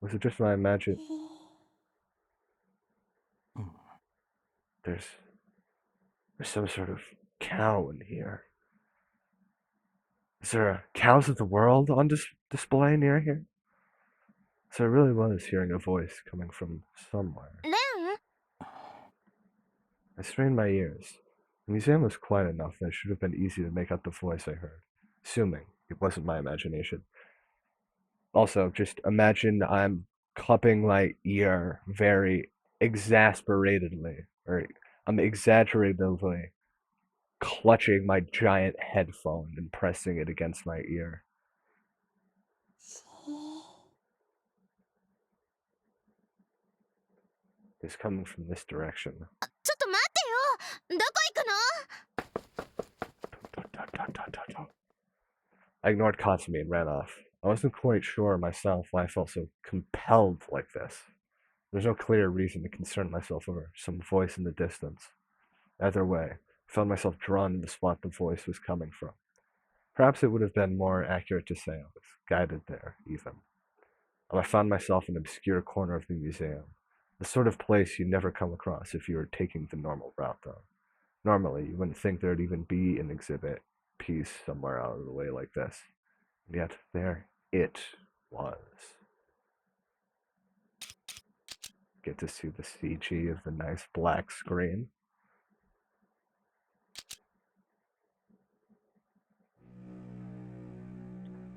Was it just my imagination? There's some sort of cow in here. Is there a Cows of the World on display near here? So I really was hearing a voice coming from somewhere. レン？ I strained my ears. The museum was quiet enough that it should have been easy to make out the voice I heard, assuming it wasn't my imagination. Also, just imagine I'm cupping my ear very exasperatedly, or I'm exaggeratedly clutching my giant headphone and pressing it against my ear. It's coming from this direction. ちょっと待ってよ。どこ行くの？ I ignored Katsumi and ran off. I wasn't quite sure myself why I felt so compelled like this. There's no clear reason to concern myself over some voice in the distance. Either way, I found myself drawn to the spot the voice was coming from. Perhaps it would have been more accurate to say I was guided there, even. And I found myself in an obscure corner of the museum, the sort of place you never come across if you were taking the normal route, though. Normally, you wouldn't think there'd even be an exhibit piece somewhere out of the way like this. And yet, there it was. Get to see the CG of the nice black screen.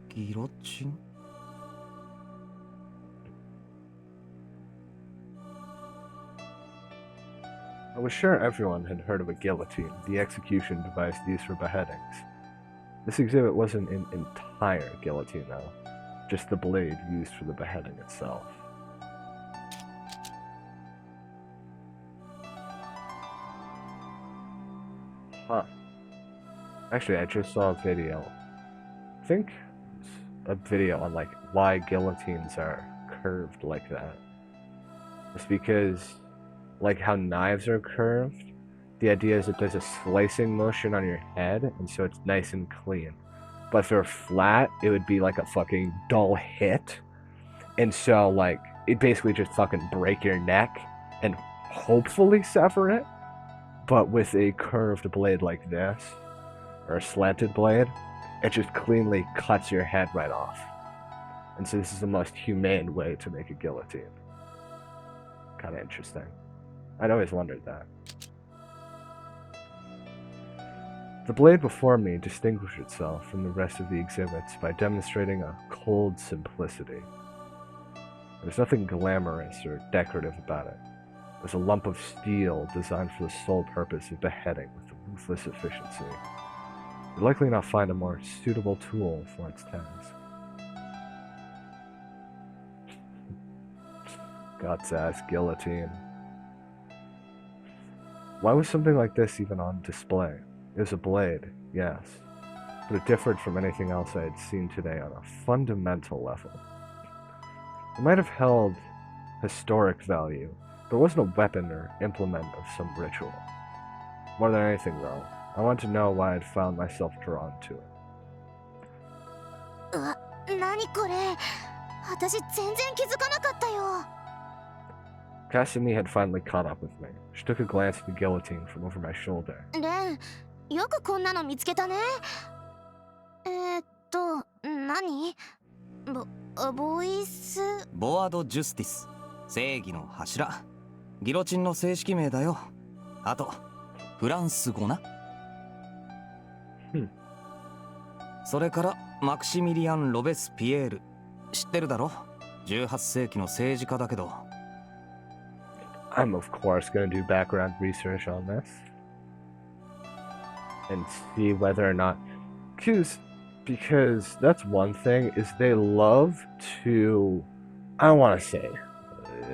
Guillotine? I was sure everyone had heard of a guillotine, the execution device used for beheadings. This exhibit wasn't an entire guillotine, though, just the blade used for the beheading itself. Huh. Actually, I just saw a video. I think it's a video on like why guillotines are curved like that. It's because like how knives are curved, the idea is that there's a slicing motion on your head, and so it's nice and clean. But if they're flat, it would be like a fucking dull hit. And so like it basically just fucking break your neck and hopefully sever it. But with a curved blade like this, or a slanted blade, it just cleanly cuts your head right off. And so this is the most humane way to make a guillotine. Kind of interesting. I'd always wondered that. The blade before me distinguished itself from the rest of the exhibits by demonstrating a cold simplicity. There's nothing glamorous or decorative about it. There's a lump of steel designed for the sole purpose of beheading with ruthless efficiency. You'll likely not find a more suitable tool for its task. God's ass guillotine. Why was something like this even on display? It was a blade, yes, but it differed from anything else I had seen today on a fundamental level. It might have held historic value, but it wasn't a weapon or implement of some ritual. More than anything, though, I wanted to know why I'd found myself drawn to it. 何これ私全然気づかなかったよ Cassini had finally caught up with me. She took a glance at the guillotine from over my shoulder. レンよくこんなの見つけたね何ボイスボワード・ジュスティス、正義の柱。ギロチンの正式名だよ。あとフランス語な。それからマクシミリアン・ロベスピエール。知ってるだろ ?18 世紀の政治家だけど。I'm of course going to do background research on this and see whether or not, because that's one thing is they love to, I don't want to say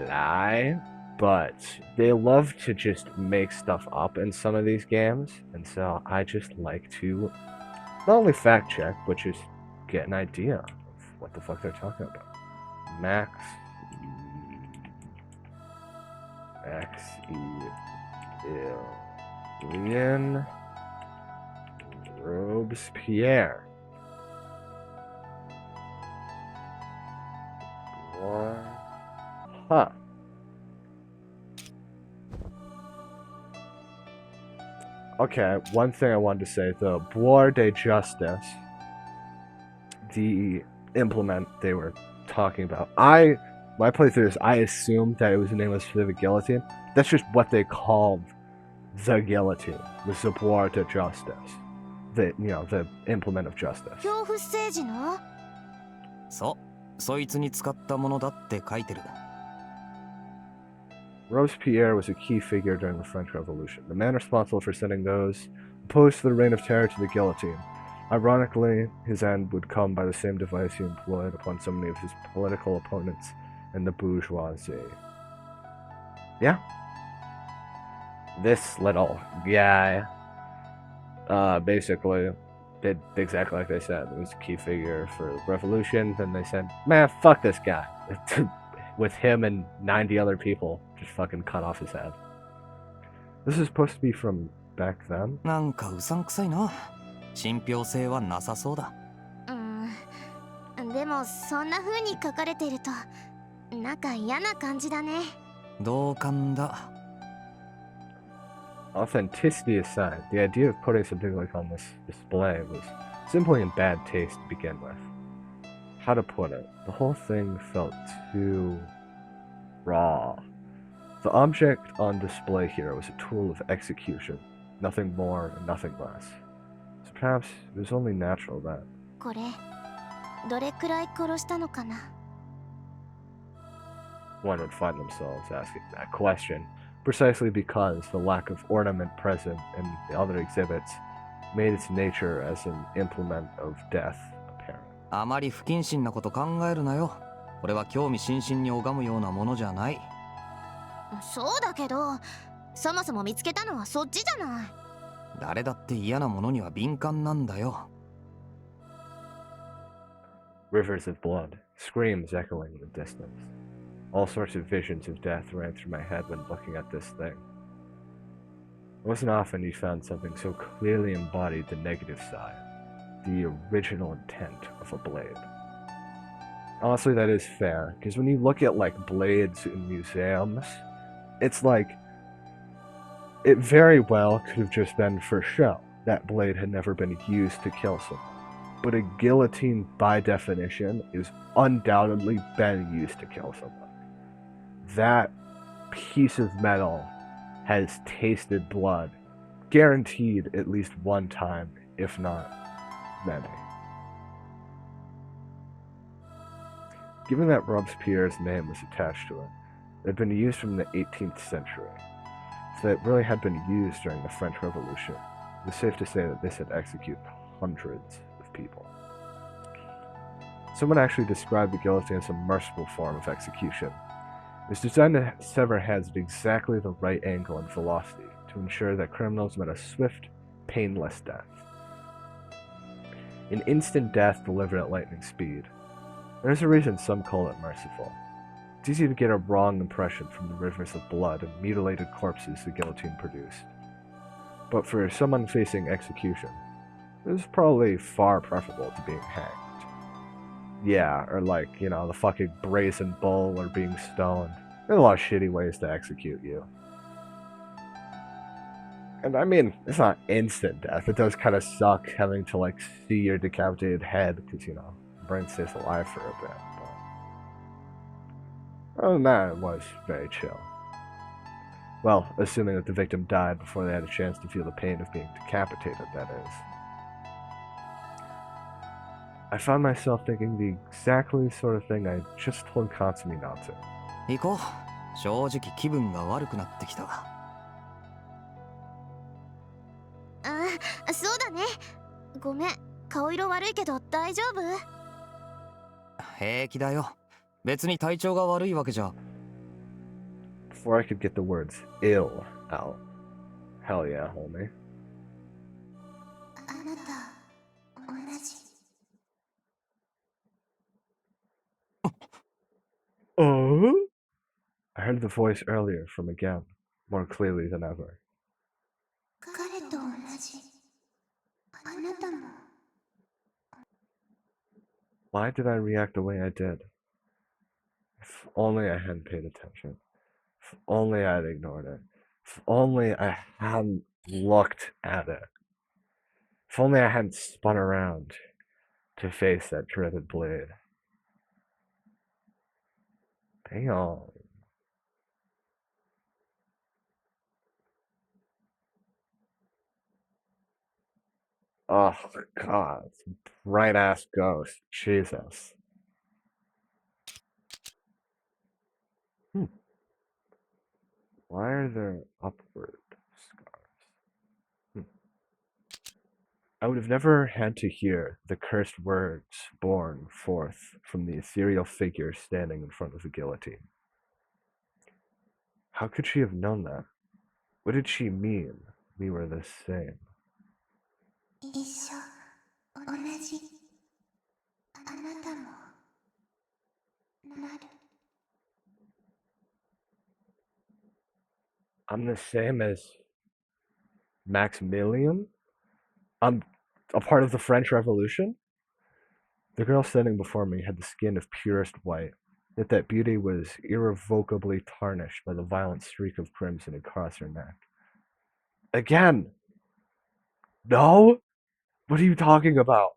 lie, but they love to just make stuff up in some of these games, and so I just like to not only fact check but just get an idea of what the fuck they're talking about. Maximilien Robespierre. Huh. Okay, one thing I wanted to say, the Bois de Justice, the implement they were talking about. When I played through this, I assumed that it was the name of a specific guillotine. That's just what they called the guillotine, was the Bois de Justice. The implement of justice. 恐怖政治のそう、そいつに使ったものだって書いてる。Robespierre was a key figure during the French Revolution, the man responsible for sending those opposed to the reign of terror to the guillotine. Ironically, his end would come by the same device he employed upon so many of his political opponents in the bourgeoisie. Yeah. This little guy, basically did exactly like they said. He was a key figure for the revolution. Then they said, man, fuck this guy. With him and 90 other people just fucking cut off his head. This is supposed to be from back then? なんかうさんくさいな。信憑性はなさそうだ。でもそんな風に書かれてるとなんか嫌な感じだね。同感だ。 Authenticity aside, the idea of putting something like on this display was simply in bad taste to begin with. How to put it? The whole thing felt too raw. The object on display here was a tool of execution, nothing more and nothing less. So perhaps it was only natural that. これどれくらい殺したのかな。 One would find themselves asking that question, precisely because the lack of ornament present in the other exhibits made its nature as an implement of death apparent. あまり不謹慎なこと考えるなよ。これは興味津々に拝むようなものじゃない。そうだけどそもそも見つけたのはそっちじゃない。誰だって嫌なものには敏感なんだよ。 Rivers of blood, screams echoing in the distance. All sorts of visions of death ran through my head when looking at this thing. It wasn't often you found something so clearly embodied the negative side, the original intent of a blade. Honestly, that is fair, because when you look at like blades in museums, it's like it very well could have just been for show. That blade had never been used to kill someone. But a guillotine, by definition, is undoubtedly been used to kill someone. That piece of metal has tasted blood, guaranteed at least one time, if not many. Given that Robespierre's name was attached to it, it had been used from the 18th century, so it really had been used during the French Revolution. It was safe to say that this had executed hundreds of people. Someone actually described the guillotine as a merciful form of execution. It was designed to sever heads at exactly the right angle and velocity to ensure that criminals met a swift, painless death. An instant death delivered at lightning speed. There's a reason some call it merciful. It's easy to get a wrong impression from the rivers of blood and mutilated corpses the guillotine produced. But for someone facing execution, it was probably far preferable to being hanged. Yeah, or like, you know, the fucking brazen bull or being stoned. There's a lot of shitty ways to execute you. And I mean, it's not instant death. It does kind of suck having to like see your decapitated head because, you know, the brain stays alive for a bit. But other than that, it was very chill. Well, assuming that the victim died before they had a chance to feel the pain of being decapitated, that is. I found myself thinking the exactly sort of thing I just told Katsumi not to. 行こう。正直気分が悪くなってきた。そうだね。ごめん、顔色悪いけど大丈夫？平気だよ。別に体調が悪いわけじゃ。 Before I could get the words ill out. Hell yeah, homie. あなた、同じ。Oh? I heard the voice earlier from again, more clearly than ever. 彼と同じ。あなたも。Why did I react the way I did? If only I hadn't paid attention. If only I'd ignored it. If only I hadn't looked at it. If only I hadn't spun around to face that dreaded blade. Damn. Oh, God. Bright ass ghost. Jesus. Why are there upward scars? I would have never had to hear the cursed words born forth from the ethereal figure standing in front of the guillotine. How could she have known that? What did she mean? We were the same. 一緒、同じ。あなたも、なる。I'm the same as Maximilian? A part of the French Revolution? The girl standing before me had the skin of purest white, yet that beauty was irrevocably tarnished by the violent streak of crimson across her neck. Again! No? What are you talking about?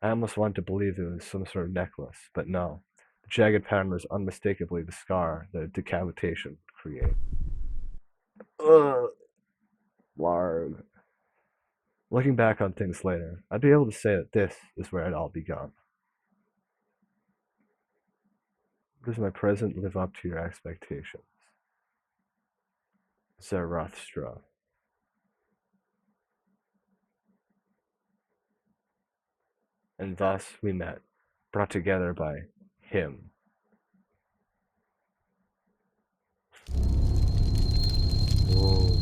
I almost wanted to believe it was some sort of necklace, but no. The jagged pattern was unmistakably the scar that a decapitation would create. Ugh. Larg. Looking back on things later, I'd be able to say that this is where it all begun. Does my present live up to your expectations? Zarathustra. And thus we met, brought together by him. Whoa.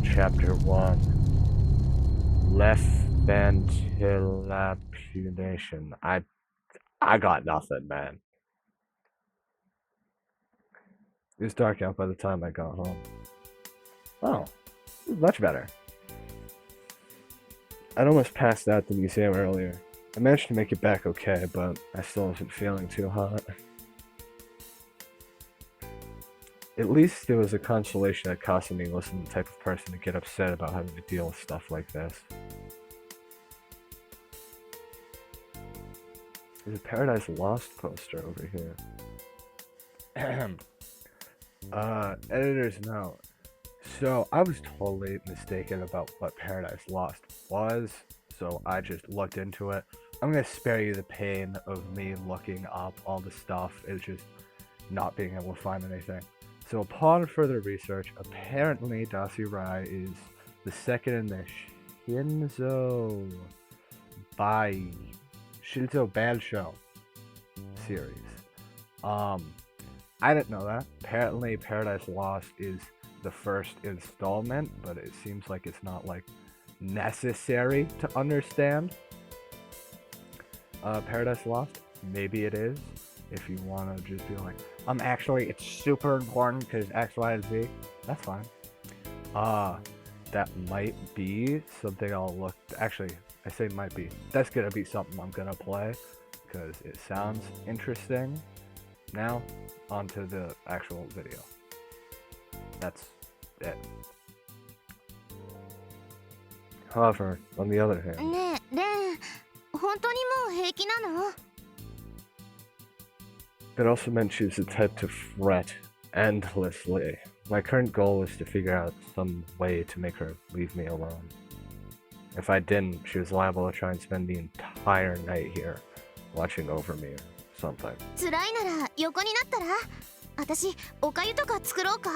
Chapter 1. Left ventilation. I got nothing, man. It was dark out by the time I got home. Oh, this is much better. I'd almost passed out at the museum earlier. I managed to make it back okay, but I still wasn't feeling too hot. At least it was a consolation that Kasumi wasn't the type of person to get upset about having to deal with stuff like this. There's a Paradise Lost poster over here. Editor's note. So, I was totally mistaken about what Paradise Lost was, so I just looked into it. I'm gonna spare you the pain of me looking up all the stuff and just not being able to find anything. So, upon further research, apparently Dies Irae is the second in the Shinzo Bansho series. I didn't know that. Apparently, Paradise Lost is the first installment, but it seems like it's not like necessary to understand Paradise Lost. Maybe it is, if you want to just be like, actually it's super important because X, Y, and Z. That's fine. That might be something I'll look. Actually, I say might be. That's gonna be something I'm gonna play because it sounds interesting. Now, onto the actual video. That's it. However, on the other hand, ねえレン、本当にもう平気なの？ it also meant she was the type to fret endlessly. My current goal was to figure out some way to make her leave me alone. If I didn't, she was liable to try and spend the entire night here, watching over me or something. 辛いなら横になったら？私、おかゆとか作ろうか？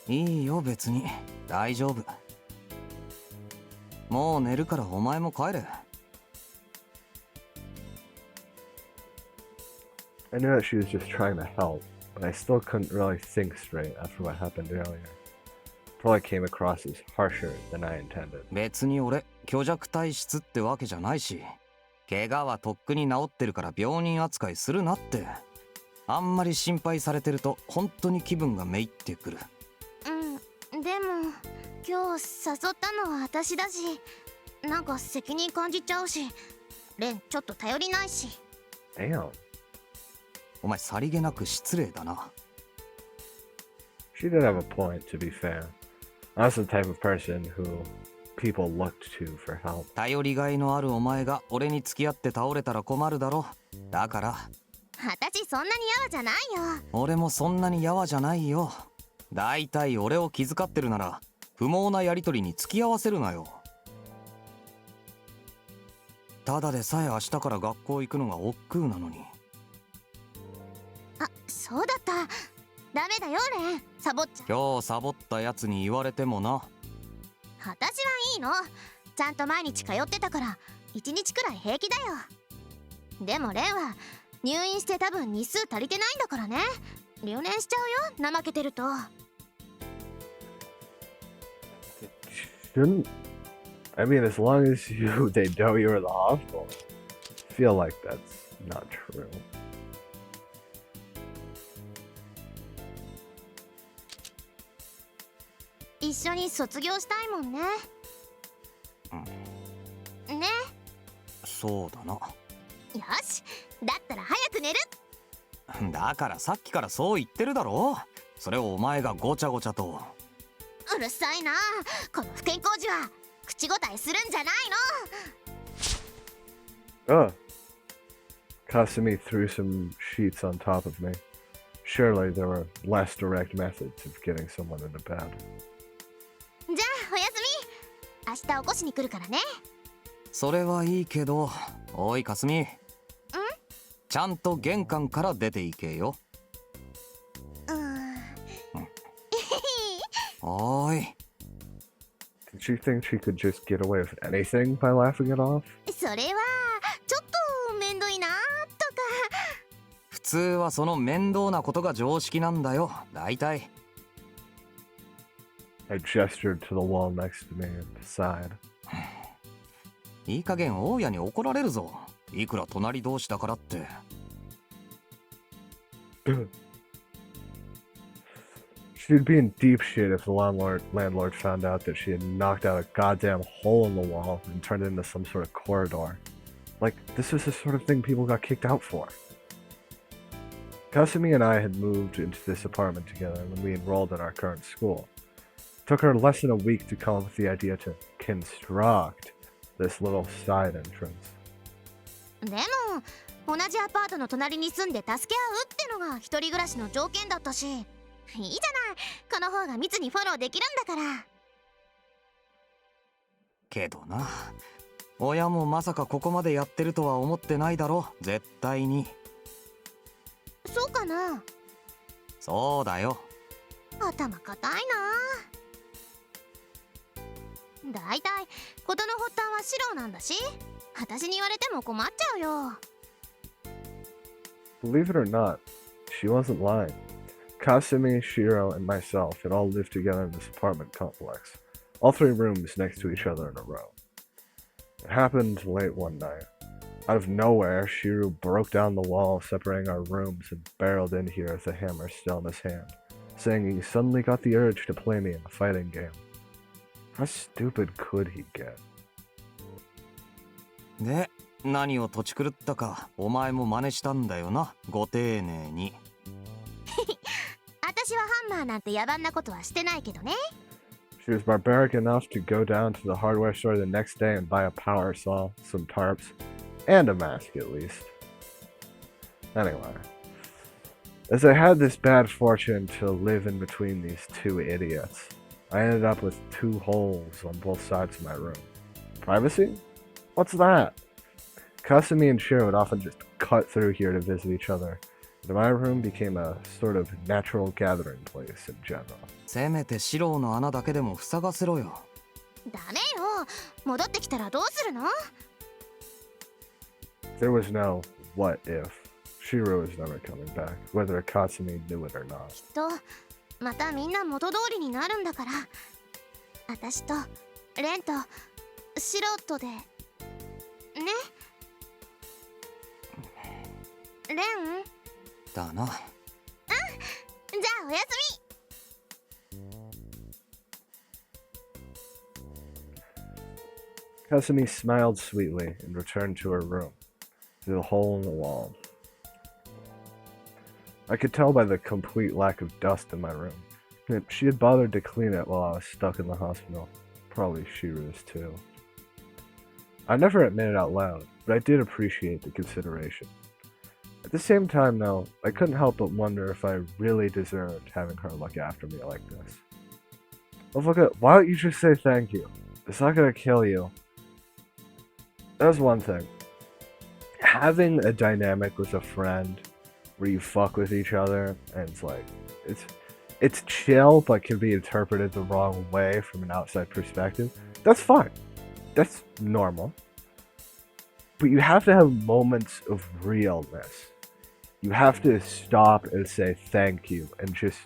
いいよ別に大丈夫。もう寝るからお前も帰れ。I knew that she was just trying to help, but I still couldn't really think straight after what happened earlier. Probably came across as harsher than I intended. 別に俺虚弱体質ってわけじゃないし、怪我はとっくに治ってるから病人扱いするなって。あんまり心配されてると本当に気分がめいってくる。でも今日誘ったのは私だし、なんか責任感じちゃうし、レンちょっと頼りないし。Damn. お前さりげなく失礼だな。She did have a point, to be fair. I was the type of person who people looked to for help. 頼りがいのあるお前が俺に付き合って倒れたら困るだろ。だから。私そんなにやわじゃないよ。俺もそんなにやわじゃないよ。だいたい俺を気遣ってるなら不毛なやりとりに付き合わせるなよ。ただでさえ明日から学校行くのが億劫なのに。あ、そうだった。ダメだよレン、サボっちゃ。今日サボったやつに言われてもな。私はいいの。ちゃんと毎日通ってたから1日くらい平気だよ。でもレンは入院して多分日数足りてないんだからね。留年しちゃうよ、怠けてると。Shouldn't. I mean, as long as they know you're in the hospital. I feel like that's not true. 一緒に卒業したいもんね。そうだな。よし、だったら早く寝る。だからさっきからそう言ってるだろ。それをお前がごちゃごちゃと。うるさいな、この不健康児は。口答えするんじゃないの。 Oh. Kasumi threw some sheets on top of me. Surely there were less direct methods of getting someone into bed. じゃあおやすみ。明日起こしに来るからね。それはいいけど、おいかすみ。ちゃんと玄関から出ていけよ。おーい。Did she think she could just get away with anything by laughing it off? それはちょっとめんどいなとか。普通はその面倒なことが常識なんだよ、大体。I gestured to the wall next to me and sighed. いい加減大家に怒られるぞ。いくら隣同士だからって。She'd be in deep shit if the landlord found out that she had knocked out a goddamn hole in the wall and turned it into some sort of corridor. Like, this is the sort of thing people got kicked out for. Kasumi and I had moved into this apartment together when we enrolled in our current school. It took her less than a week to come up with the idea to construct this little side entrance. でも同じアパートの隣に住んで助け合うってのが一人暮らしの条件だったし、いいじゃない、この方が密にフォローできるんだから。けどな、親もまさかここまでやってるとは思ってないだろ、絶対に。そうかな。そうだよ。頭固いな。だいたい事の発端はシロなんだし、私に言われても困っちゃうよ。Believe it or not, she wasn't lying. Kasumi, Shiro, and myself had all lived together in this apartment complex, all three rooms next to each other in a row. It happened late one night. Out of nowhere, Shiro broke down the wall separating our rooms and barreled in here with the hammer still in his hand, saying he suddenly got the urge to play me in a fighting game. How stupid could he get? で、何をとち狂ったか、お前も真似したんだよな、ご丁寧に。私はハンマーなんて野蛮なことはしてないけどね。She was barbaric enough to go down to the hardware store the next day and buy a power saw, some tarps, and a mask at least. Anyway, as I had this bad fortune to live in between these two idiots, I ended up with two holes on both sides of my room. Privacy? What's that? Kasumi and Shiro would often just cut through here to visit each other, and my room became a sort of natural gathering place in general. せめて四郎の穴だけでも塞がせろよ。ダメよ、戻ってきたらどうするの。There was no what if. Shiro was never coming back, whether Kasumi knew it or not. きっとまたみんな元通りになるんだから。私とレンと素人でね。レン？だな。じゃあおやすみ。Kasumi smiled sweetly and returned to her room, through the hole in the wall. I could tell by the complete lack of dust in my room that she had bothered to clean it while I was stuck in the hospital. Probably Shiro's too. I never admitted out loud, but I did appreciate the consideration. At the same time, though, I couldn't help but wonder if I really deserved having her look after me like this. Well, why don't you just say thank you? It's not gonna kill you. That's one thing. Having a dynamic with a friend where you fuck with each other and it's like it's chill but can be interpreted the wrong way from an outside perspective, that's fine. That's normal. But you have to have moments of realness. You have to stop and say thank you and just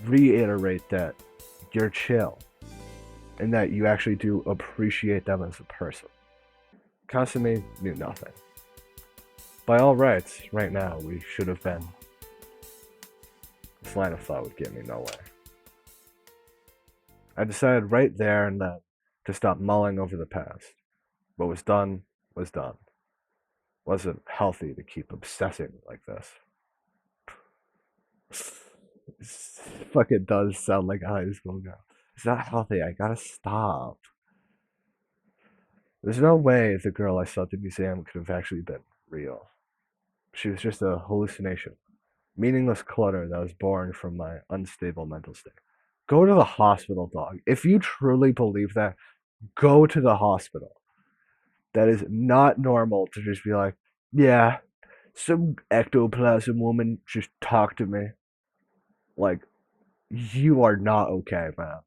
reiterate that you're chill and that you actually do appreciate them as a person. Kasumi knew nothing. By all rights, right now, we should have been. This line of thought would get me nowhere. I decided right there and then to stop mulling over the past. What was done was done. Wasn't healthy to keep obsessing like this. This fucking does sound like a high school girl. It's not healthy. I gotta stop. There's no way the girl I saw at the museum could have actually been real. She was just a hallucination. Meaningless clutter that was born from my unstable mental state. Go to the hospital, dog. If you truly believe that, go to the hospital. That is not normal to just be like, yeah, some ectoplasm woman just talked to me. Like, you are not okay, man.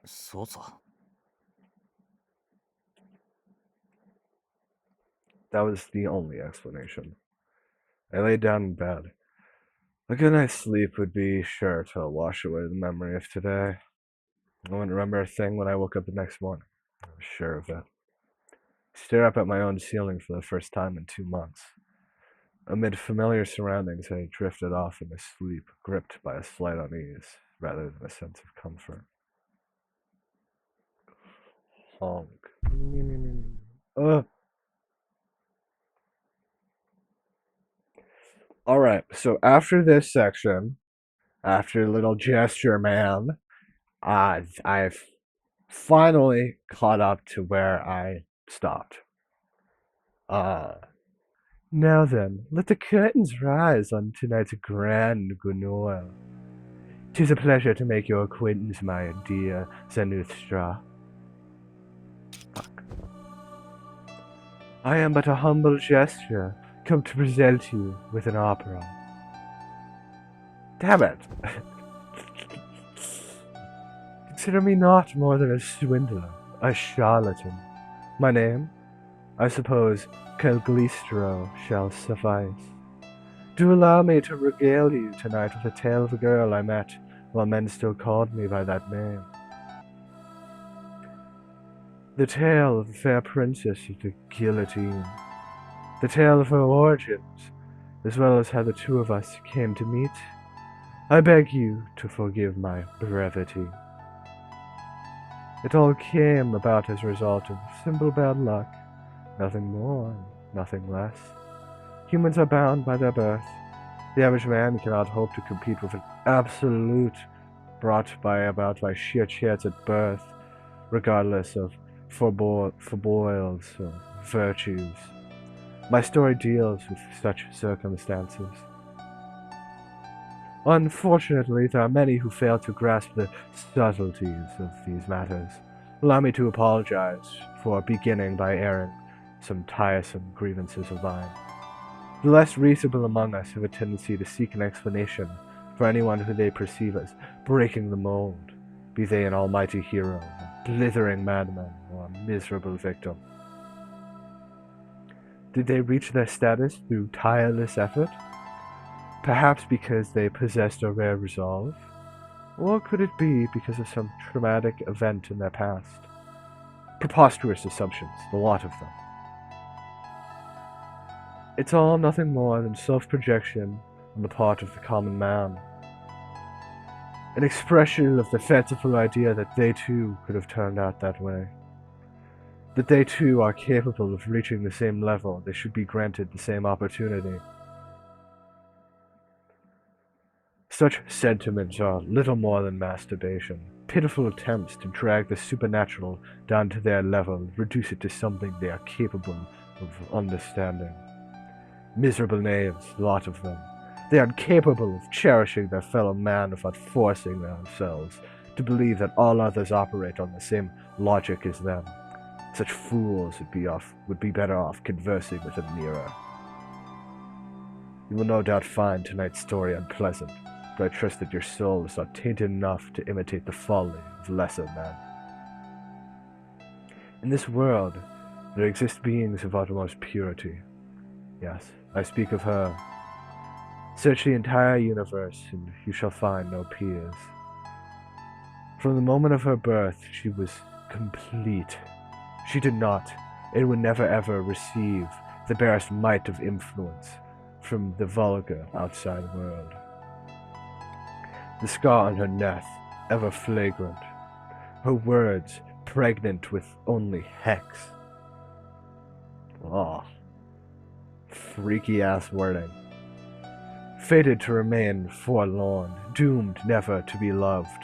そうさ。 That was the only explanation. I lay down in bed. A good night's sleep would be sure to wash away the memory of today. I wouldn't remember a thing when I woke up the next morning. I was sure of it. Stare up at my own ceiling for the first time in 2 months. Amid familiar surroundings, I drifted off into sleep, gripped by a slight unease rather than a sense of comfort. Honk. Ugh. Alright, so after this section, after little gesture man, I've finally caught up to where I stopped. Now then, let the curtains rise on tonight's grand gunnoil. 'Tis a pleasure to make your acquaintance, my dear Zanuthstra. Fuck. I am but a humble gesture, come to present you with an opera. Damn it! Consider me not more than a swindler, a charlatan. My name, I suppose, Calglistro shall suffice. Do allow me to regale you tonight with a tale of a girl I met while men still called me by that name. The tale of the fair princess of the Guillotine. The tale of her origins, as well as how the two of us came to meet. I beg you to forgive my brevity. It all came about as a result of simple bad luck. Nothing more, nothing less. Humans are bound by their birth. The average man cannot hope to compete with an absolute brought about by sheer chance at birth, regardless of foibles or virtues. My story deals with such circumstances. Unfortunately, there are many who fail to grasp the subtleties of these matters. Allow me to apologize for beginning by airing some tiresome grievances of mine. The less reasonable among us have a tendency to seek an explanation for anyone who they perceive as breaking the mold, be they an almighty hero, a blithering madman, or a miserable victim. Did they reach their status through tireless effort? Perhaps because they possessed a rare resolve? Or could it be because of some traumatic event in their past? Preposterous assumptions, the lot of them. It's all nothing more than self-projection on the part of the common man. An expression of the fanciful idea that they too could have turned out that way. That they too are capable of reaching the same level, they should be granted the same opportunity. Such sentiments are little more than masturbation, pitiful attempts to drag the supernatural down to their level, reduce it to something they are capable of understanding. Miserable knaves, the lot of them. They are incapable of cherishing their fellow man without forcing themselves to believe that all others operate on the same logic as them. Such fools would be better off conversing with a mirror. You will no doubt find tonight's story unpleasant, but I trust that your soul is not tainted enough to imitate the folly of lesser men. In this world, there exist beings of utmost purity. Yes, I speak of her. Search the entire universe, and you shall find no peers. From the moment of her birth, she was complete. She did not, and would never ever receive the barest mite of influence from the vulgar outside world. The scar on her neck, ever flagrant. Her words, pregnant with only hex. Oh, freaky ass wording. Fated to remain forlorn, doomed never to be loved.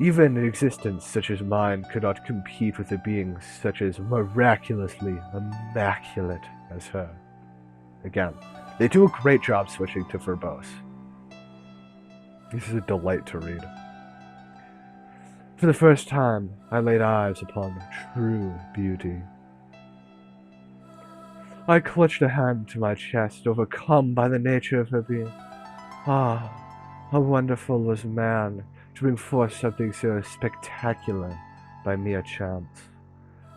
Even an existence such as mine could not compete with a being such as miraculously immaculate as her. Again, they do a great job switching to verbose. This is a delight to read. For the first time, I laid eyes upon true beauty. I clutched a hand to my chest, overcome by the nature of her being. Ah, how wonderful was man to bring forth something so spectacular by mere chance.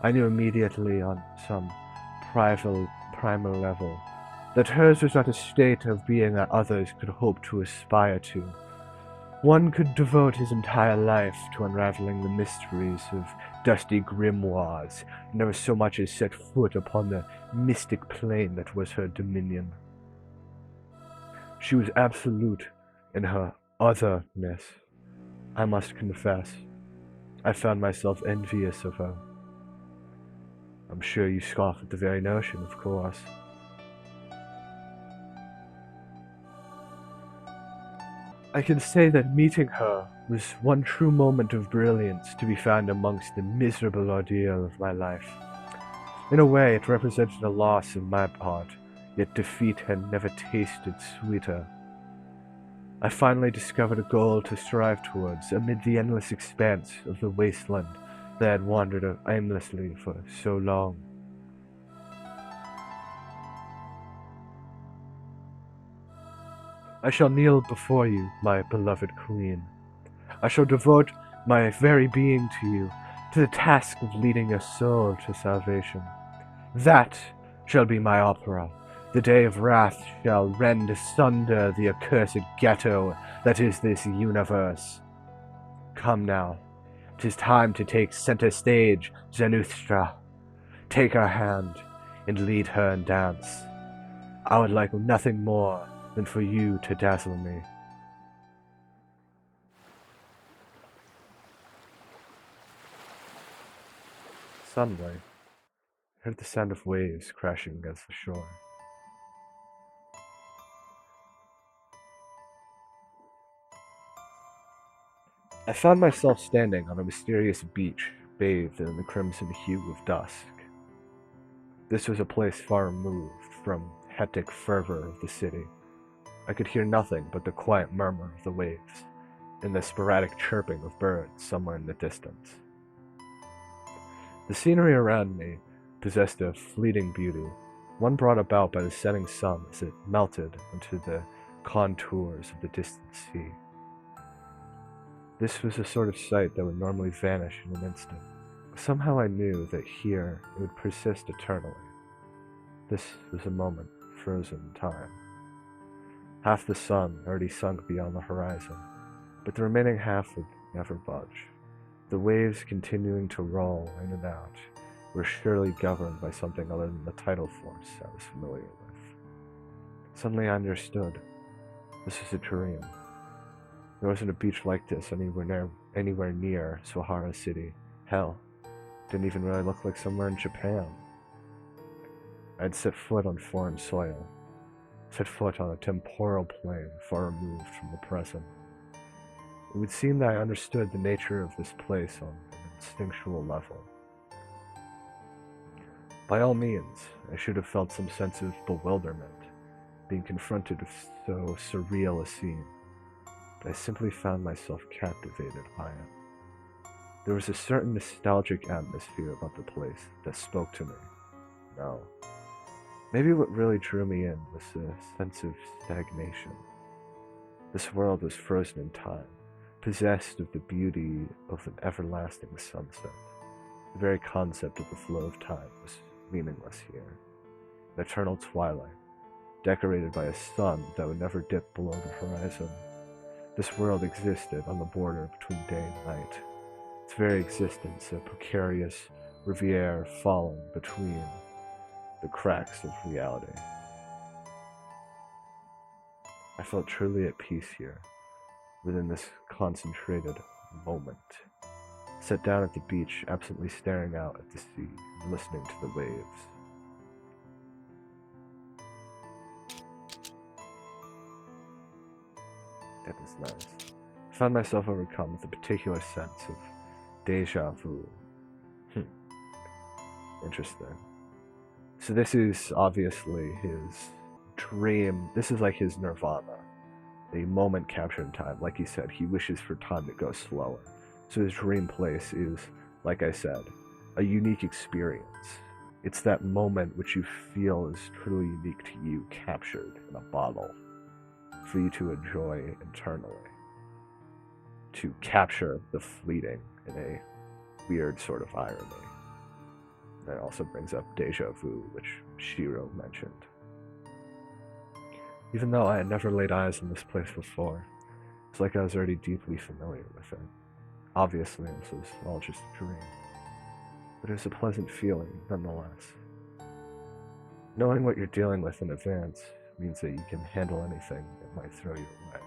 I knew immediately on some primal level that hers was not a state of being that others could hope to aspire to. One could devote his entire life to unraveling the mysteries of dusty grimoires, and never so much as set foot upon the mystic plane that was her dominion. She was absolute in her otherness. I must confess, I found myself envious of her. I'm sure you scoff at the very notion, of course. I can say that meeting her was one true moment of brilliance to be found amongst the miserable ordeal of my life. In a way, it represented a loss on my part, yet defeat had never tasted sweeter. I finally discovered a goal to strive towards amid the endless expanse of the wasteland that I had wandered aimlessly for so long. I shall kneel before you, my beloved queen. I shall devote my very being to you, to the task of leading your soul to salvation. That shall be my opera. The day of wrath shall rend asunder the accursed ghetto that is this universe. Come now, 'tis time to take center stage, Zanuthra. Take her hand and lead her in dance. I would like nothing more than for you to dazzle me. Suddenly, I heard the sound of waves crashing against the shore. I found myself standing on a mysterious beach, bathed in the crimson hue of dusk. This was a place far removed from hectic fervor of the city. I could hear nothing but the quiet murmur of the waves and the sporadic chirping of birds somewhere in the distance. The scenery around me possessed a fleeting beauty, one brought about by the setting sun as it melted into the contours of the distant sea. This was a sort of sight that would normally vanish in an instant. Somehow I knew that here it would persist eternally. This was a moment frozen in time. Half the sun already sunk beyond the horizon, but the remaining half would never budge. The waves continuing to roll in and out were surely governed by something other than the tidal force I was familiar with. Suddenly I understood. This was a dream. There wasn't a beach like this anywhere near Swahara City. Hell, didn't even really look like somewhere in Japan. I had set foot on foreign soil, set foot on a temporal plane far removed from the present. It would seem that I understood the nature of this place on an instinctual level. By all means, I should have felt some sense of bewilderment, being confronted with so surreal a scene, but I simply found myself captivated by it. There was a certain nostalgic atmosphere about the place that spoke to me. No. Maybe what really drew me in was a sense of stagnation. This world was frozen in time, possessed of the beauty of an everlasting sunset. The very concept of the flow of time was meaningless here. An eternal twilight, decorated by a sun that would never dip below the horizon. This world existed on the border between day and night. Its very existence a precarious riviere fallen between the cracks of reality. I felt truly at peace here, within this concentrated moment. Sat down at the beach, absently staring out at the sea and listening to the waves. That was nice. I found myself overcome with a particular sense of deja vu. Interesting. So this is obviously his dream. This is like his nirvana. A moment captured in time. Like he said, he wishes for time to go slower. So his dream place is, like I said, a unique experience. It's that moment which you feel is truly unique to you, captured in a bottle, for you to enjoy internally. To capture the fleeting in a weird sort of irony. That also brings up deja vu, which Shiro mentioned. Even though I had never laid eyes on this place before, it's like I was already deeply familiar with it. Obviously, this was all just a dream, but it was a pleasant feeling nonetheless. Knowing what you're dealing with in advance means that you can handle anything that might throw you away.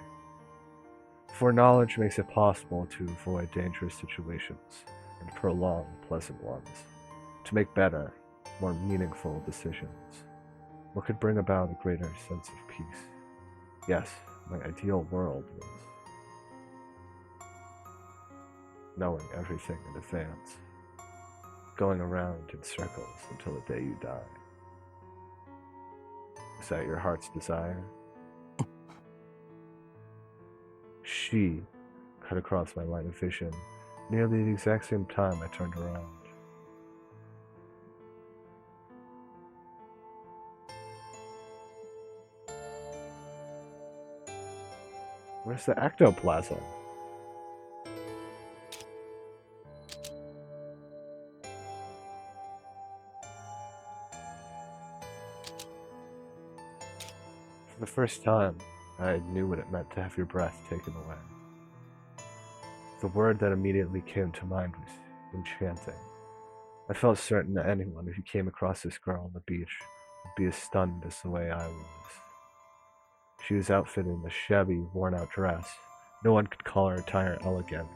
Foreknowledge makes it possible to avoid dangerous situations and prolong pleasant ones, to make better, more meaningful decisions. What could bring about a greater sense of peace? Yes, my ideal world was knowing everything in advance, going around in circles until the day you die. Is that your heart's desire? She cut across my line of vision nearly the exact same time I turned around. Where's the ectoplasm? For the first time, I knew what it meant to have your breath taken away. The word that immediately came to mind was enchanting. I felt certain that anyone who came across this girl on the beach would be as stunned as the way I was. She was outfitted in a shabby, worn-out dress. No one could call her attire elegant,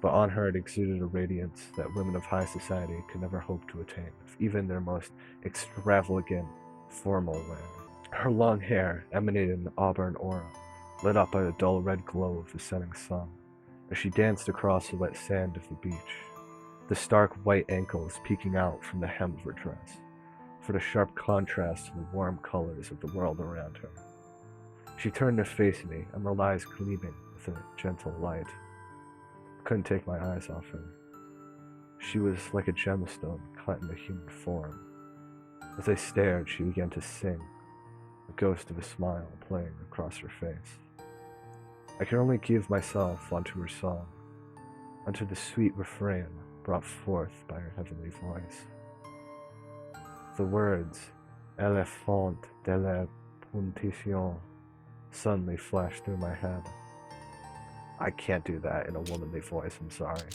but on her it exuded a radiance that women of high society could never hope to attain, even their most extravagant, formal wear. Her long hair emanated an auburn aura, lit up by the dull red glow of the setting sun, as she danced across the wet sand of the beach, the stark white ankles peeking out from the hem of her dress, for the sharp contrast to the warm colors of the world around her. She turned to face me, and her eyes gleaming with a gentle light. I couldn't take my eyes off her. She was like a gemstone cut in a human form. As I stared, she began to sing, a ghost of a smile playing across her face. I could only give myself onto her song, unto the sweet refrain brought forth by her heavenly voice. The words, "Elle est font de la puntition," suddenly flashed through my head. I can't do that in a womanly voice, I'm sorry.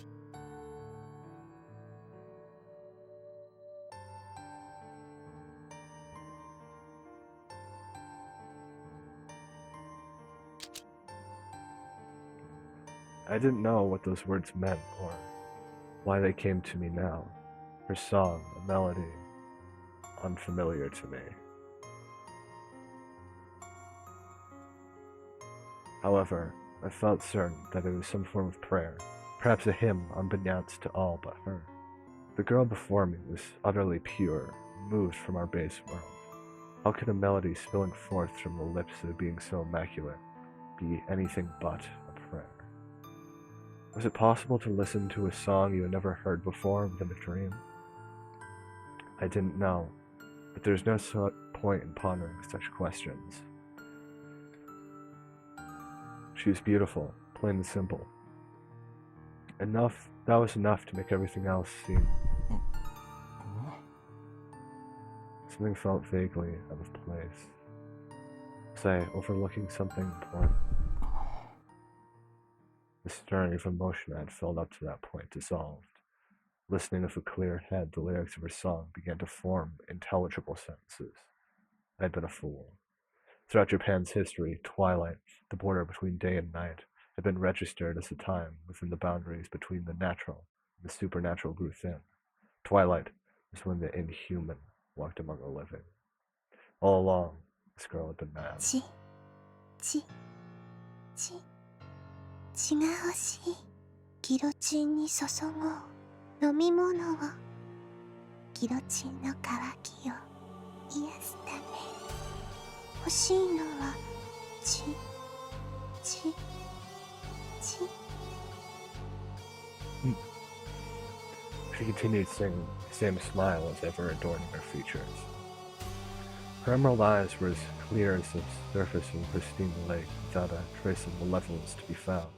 I didn't know what those words meant or why they came to me now. Her song, a melody, unfamiliar to me. However, I felt certain that it was some form of prayer, perhaps a hymn unbeknownst to all but her. The girl before me was utterly pure, moved from our base world. How could a melody spilling forth from the lips of a being so immaculate be anything but a prayer? Was it possible to listen to a song you had never heard before within a dream? I didn't know, but there's no point in pondering such questions. She was beautiful, plain and simple. That was enough to make everything else seem... Something felt vaguely out of place. Was I overlooking something important? The stirring of emotion I had filled up to that point dissolved. Listening with a clear head, the lyrics of her song began to form intelligible sentences. I had been a fool. Throughout Japan's history, twilight, the border between day and night, had been registered as a time within the boundaries between the natural and The supernatural grew thin. Twilight was when the inhuman walked among the living. All along, this girl had been mad. 血が欲しい。ギロチンに注ごう飲み物を。ギロチンの渇きを癒すため。欲しいのは血。 She continued singing, the same smile as ever adorning her features. Her emerald eyes were as clear as the surface of a pristine lake, without a trace of malevolence to be found,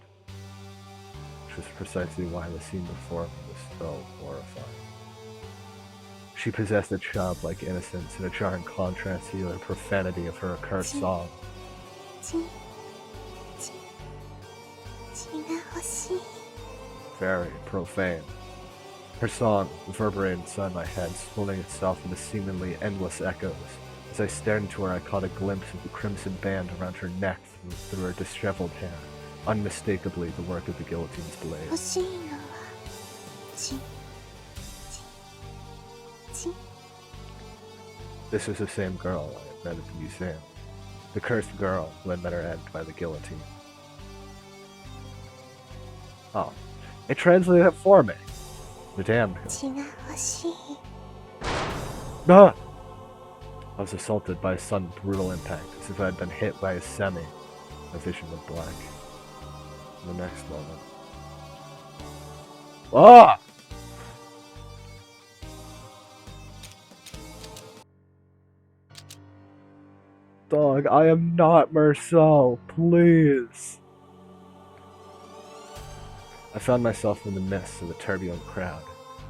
which was precisely why the scene before me was so horrifying. She possessed a childlike innocence in a jarring contrast to the profanity of her accursed song. Very profane. Her song reverberated inside my head, swelling itself into seemingly endless echoes. As I stared into her, I caught a glimpse of the crimson band around her neck through her disheveled hair, unmistakably the work of the guillotine's blade. This was the same girl I had met at the museum. The cursed girl who had met her end by the guillotine. Oh, it translated it for me. The damn. Ah! I was assaulted by a sudden brutal impact, as if I had been hit by a semi. My vision went black. In the next moment. Ah! Dog, I am not Marcel, please. I found myself in the midst of a turbulent crowd,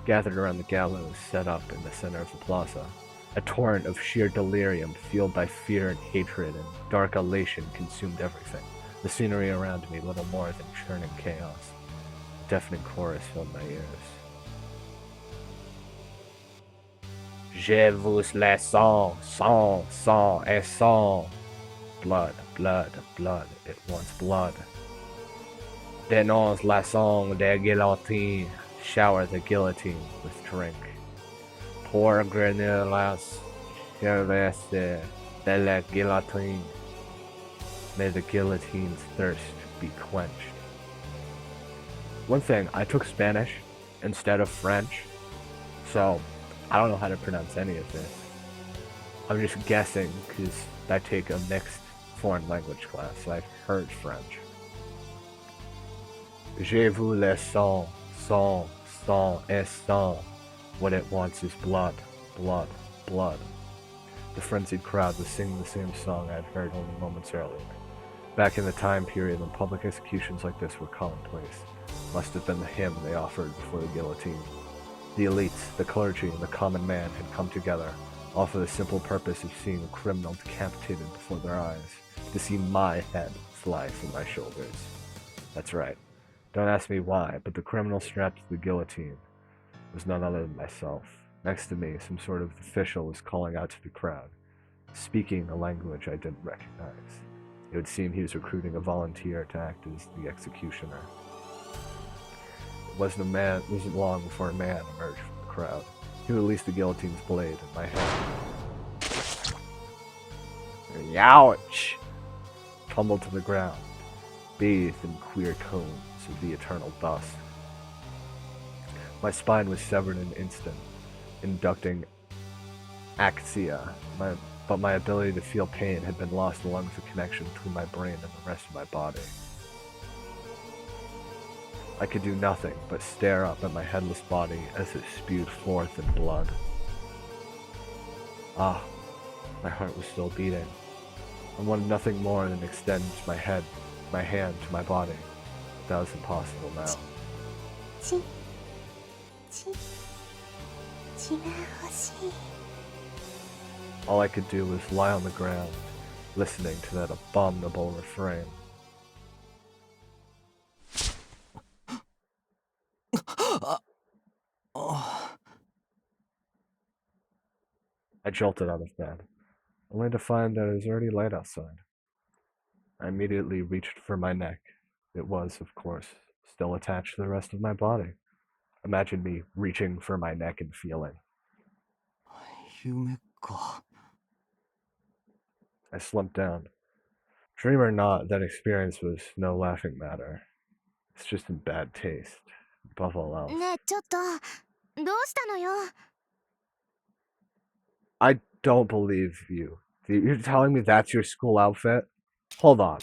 gathered around the gallows set up in the center of the plaza. A torrent of sheer delirium, fueled by fear and hatred and dark elation, consumed everything. The scenery around me little more than churning chaos. A deafening chorus filled my ears. Je vous la sang, sang, sang, et sang. Blood, blood, blood, it wants blood. Denonce la sang de guillotine, shower the guillotine with drink. Pour granulas cervece de la guillotine. May the guillotine's thirst be quenched. One thing, I took Spanish instead of French, so I don't know how to pronounce any of this. I'm just guessing because I take a mixed foreign language class, so I've heard French. Je vous le sang, sang, sang, et sang. What it wants is blood, blood, blood. The frenzied crowd was singing the same song I had heard only moments earlier. Back in the time period when public executions like this were commonplace, must have been the hymn they offered before the guillotine. The elites, the clergy, and the common man had come together, all for the simple purpose of seeing a criminal decapitated before their eyes, to see my head fly from my shoulders. That's right. Don't ask me why, but the criminal strapped to the guillotine was none other than myself. Next to me, some sort of official was calling out to the crowd, speaking a language I didn't recognize. It would seem he was recruiting a volunteer to act as the executioner. It wasn't long before a man emerged from the crowd. He released the guillotine's blade in my hand. Youch! Tumbled to the ground, bathed in queer cones of the eternal dust. My spine was severed in an instant, inducting Acta, but my ability to feel pain had been lost along with the connection between my brain and the rest of my body. I could do nothing but stare up at my headless body as it spewed forth in blood. Ah, my heart was still beating. I wanted nothing more than extend my hand to my body. That was impossible now. All I could do was lie on the ground, listening to that abominable refrain. I jolted out of bed, only to find that it was already light outside. I immediately reached for my neck. It was, of course, still attached to the rest of my body. Imagine me reaching for my neck and feeling. 夢か。 I slumped down. Dream or not, that experience was no laughing matter. It's just in bad taste, above all else. ねえちょっとどうしたのよ。 I don't believe you. You're telling me that's your school outfit? Hold on.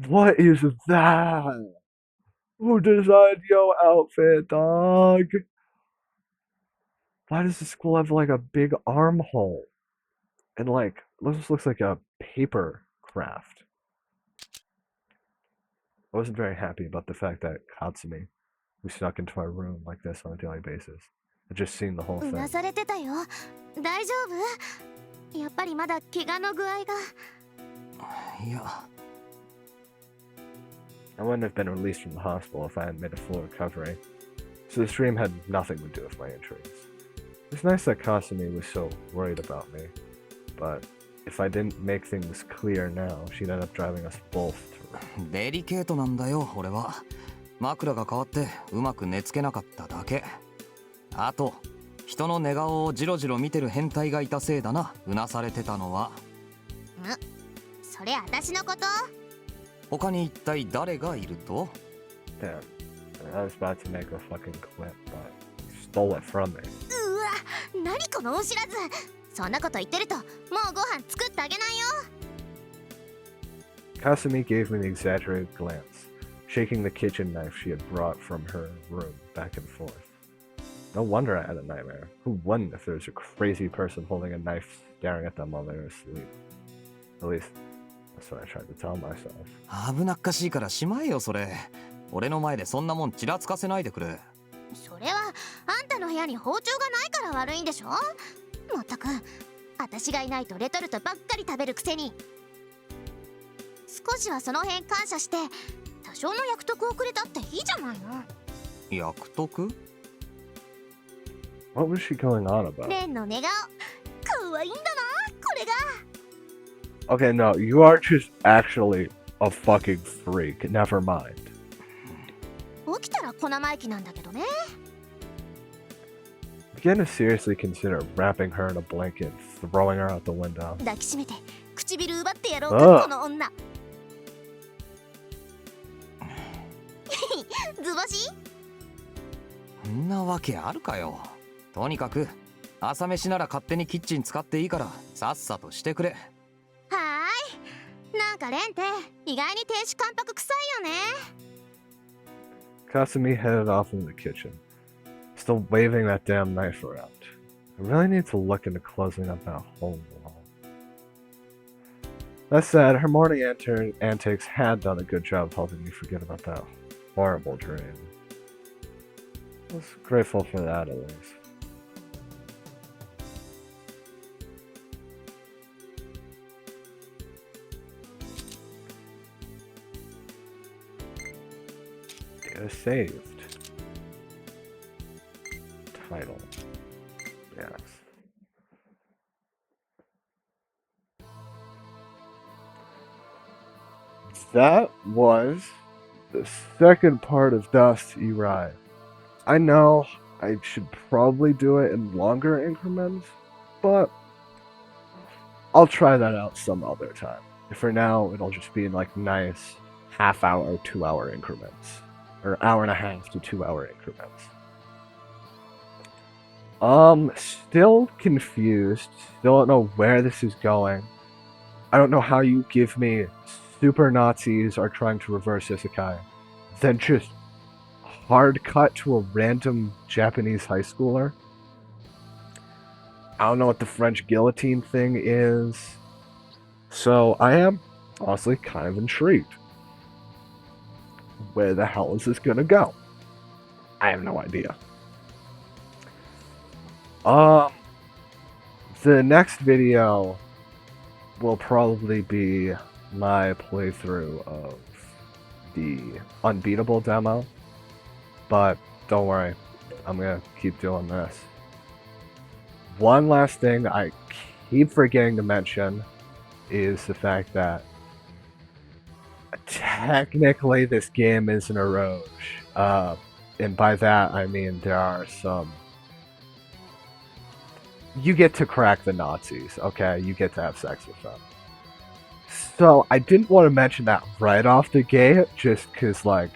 What is that? Who designed your outfit, dog? Why does the school have like a big armhole? And like, this looks like a paper craft. I wasn't very happy about the fact that Katsumi, who snuck into my room like this on a daily basis, had just seen the whole うな thing. されてたよ。大丈夫？やっぱりまだ怪我の具合が。いや、 I wouldn't have been released from the hospital if I hadn't made a full recovery. So this dream had nothing to do with my injuries. It's nice that Kasumi was so worried about me, but if I didn't make things clear now, she'd end up driving us both to... デリケートなんだよ俺は。枕が変わってうまく寝つけなかっただけ。あと人の寝顔をジロジロ見てる変態がいたせいだな、うなされてたのは。それ私のこと？他に一体誰がいると？ Damn, I was about to make a fucking clip, but you stole it from me. うわ、何この恩知らず。そんなこと言ってるともうご飯作ってあげないよ。 Kasumi gave me the exaggerated glance, shaking the kitchen knife she had brought from her room back and forth. No wonder I had a nightmare. Who wouldn't if there was a crazy person holding a knife staring at them while they were asleep? At least, that's what I tried to tell myself. 危なっかしいからしまえよそれ。俺の前でそんなもんちらつかせないでくれ。それはあんたの部屋に包丁がないから悪いんでしょ。まったく私がいないとレトルトばっかり食べるくせに。少しはその辺感謝して多少の役得をくれたっていいじゃないの。役得？ What was she going on about? レンの寝顔可愛いんだなこれが。 Okay, no, you are just actually a fucking freak. Never mind. 起きたら小生意気なんだけどね。 Begin to seriously consider wrapping her in a blanket, throwing her out the window. 抱きしめて唇奪ってやろうかこの女。図星？んなわけあるかよ。とにかく朝飯なら勝手にキッチン使っていいからさっさとしてくれ。はーい。なんかレンって意外に亭主関白臭いよね。 Kasumi headed off into the kitchen, still waving that damn knife around. I really need to look into closing up that hole wall. That said, her morning antics had done a good job helping me forget about that horrible dream. I was grateful for that, at least. Data saved. Title. Yes. That was the second part of Dies Irae. I know I should probably do it in longer increments, but I'll try that out some other time. For now, it'll just be in like nice half-hour, 2-hour increments. Or hour and a half to 2-hour increments. Still confused. Still don't know where this is going. I don't know how you give me super Nazis are trying to reverse isekai, then just hard cut to a random Japanese high schooler. I don't know what the French guillotine thing is. So I am honestly kind of intrigued. Where the hell is this gonna go? I have no idea. The next video will probably be my playthrough of the Unbeatable demo. But don't worry, I'm gonna keep doing this. One last thing I keep forgetting to mention is the fact that technically this game is an eroge. And by that I mean there are some. You get to crack the Nazis, okay? You get to have sex with them. So I didn't want to mention that right off the gate, just because, like,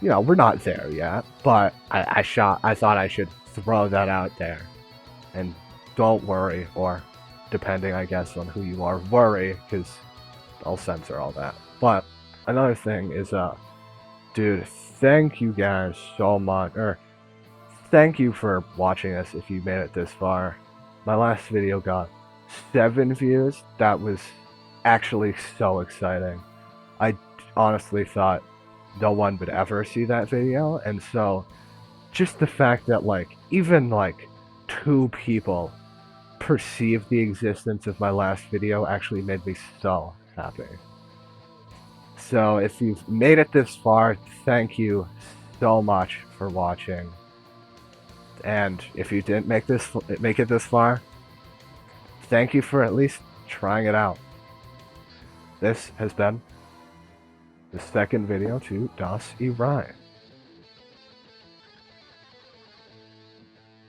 you know, we're not there yet. But I thought I should throw that out there, and don't worry, or depending, I guess, on who you are, worry, because I'll censor all that. But another thing is, dude, thank you guys so much, or thank you for watching this if you made it this far. My last video got 7 views. That was actually so exciting. I honestly thought no one would ever see that video, and so just the fact that, like, even like 2 people perceived the existence of my last video actually made me so happy. So if you've made it this far, thank you so much for watching. And if you didn't make it this far, thank you for at least trying it out. This has been the second video to Dies Irae.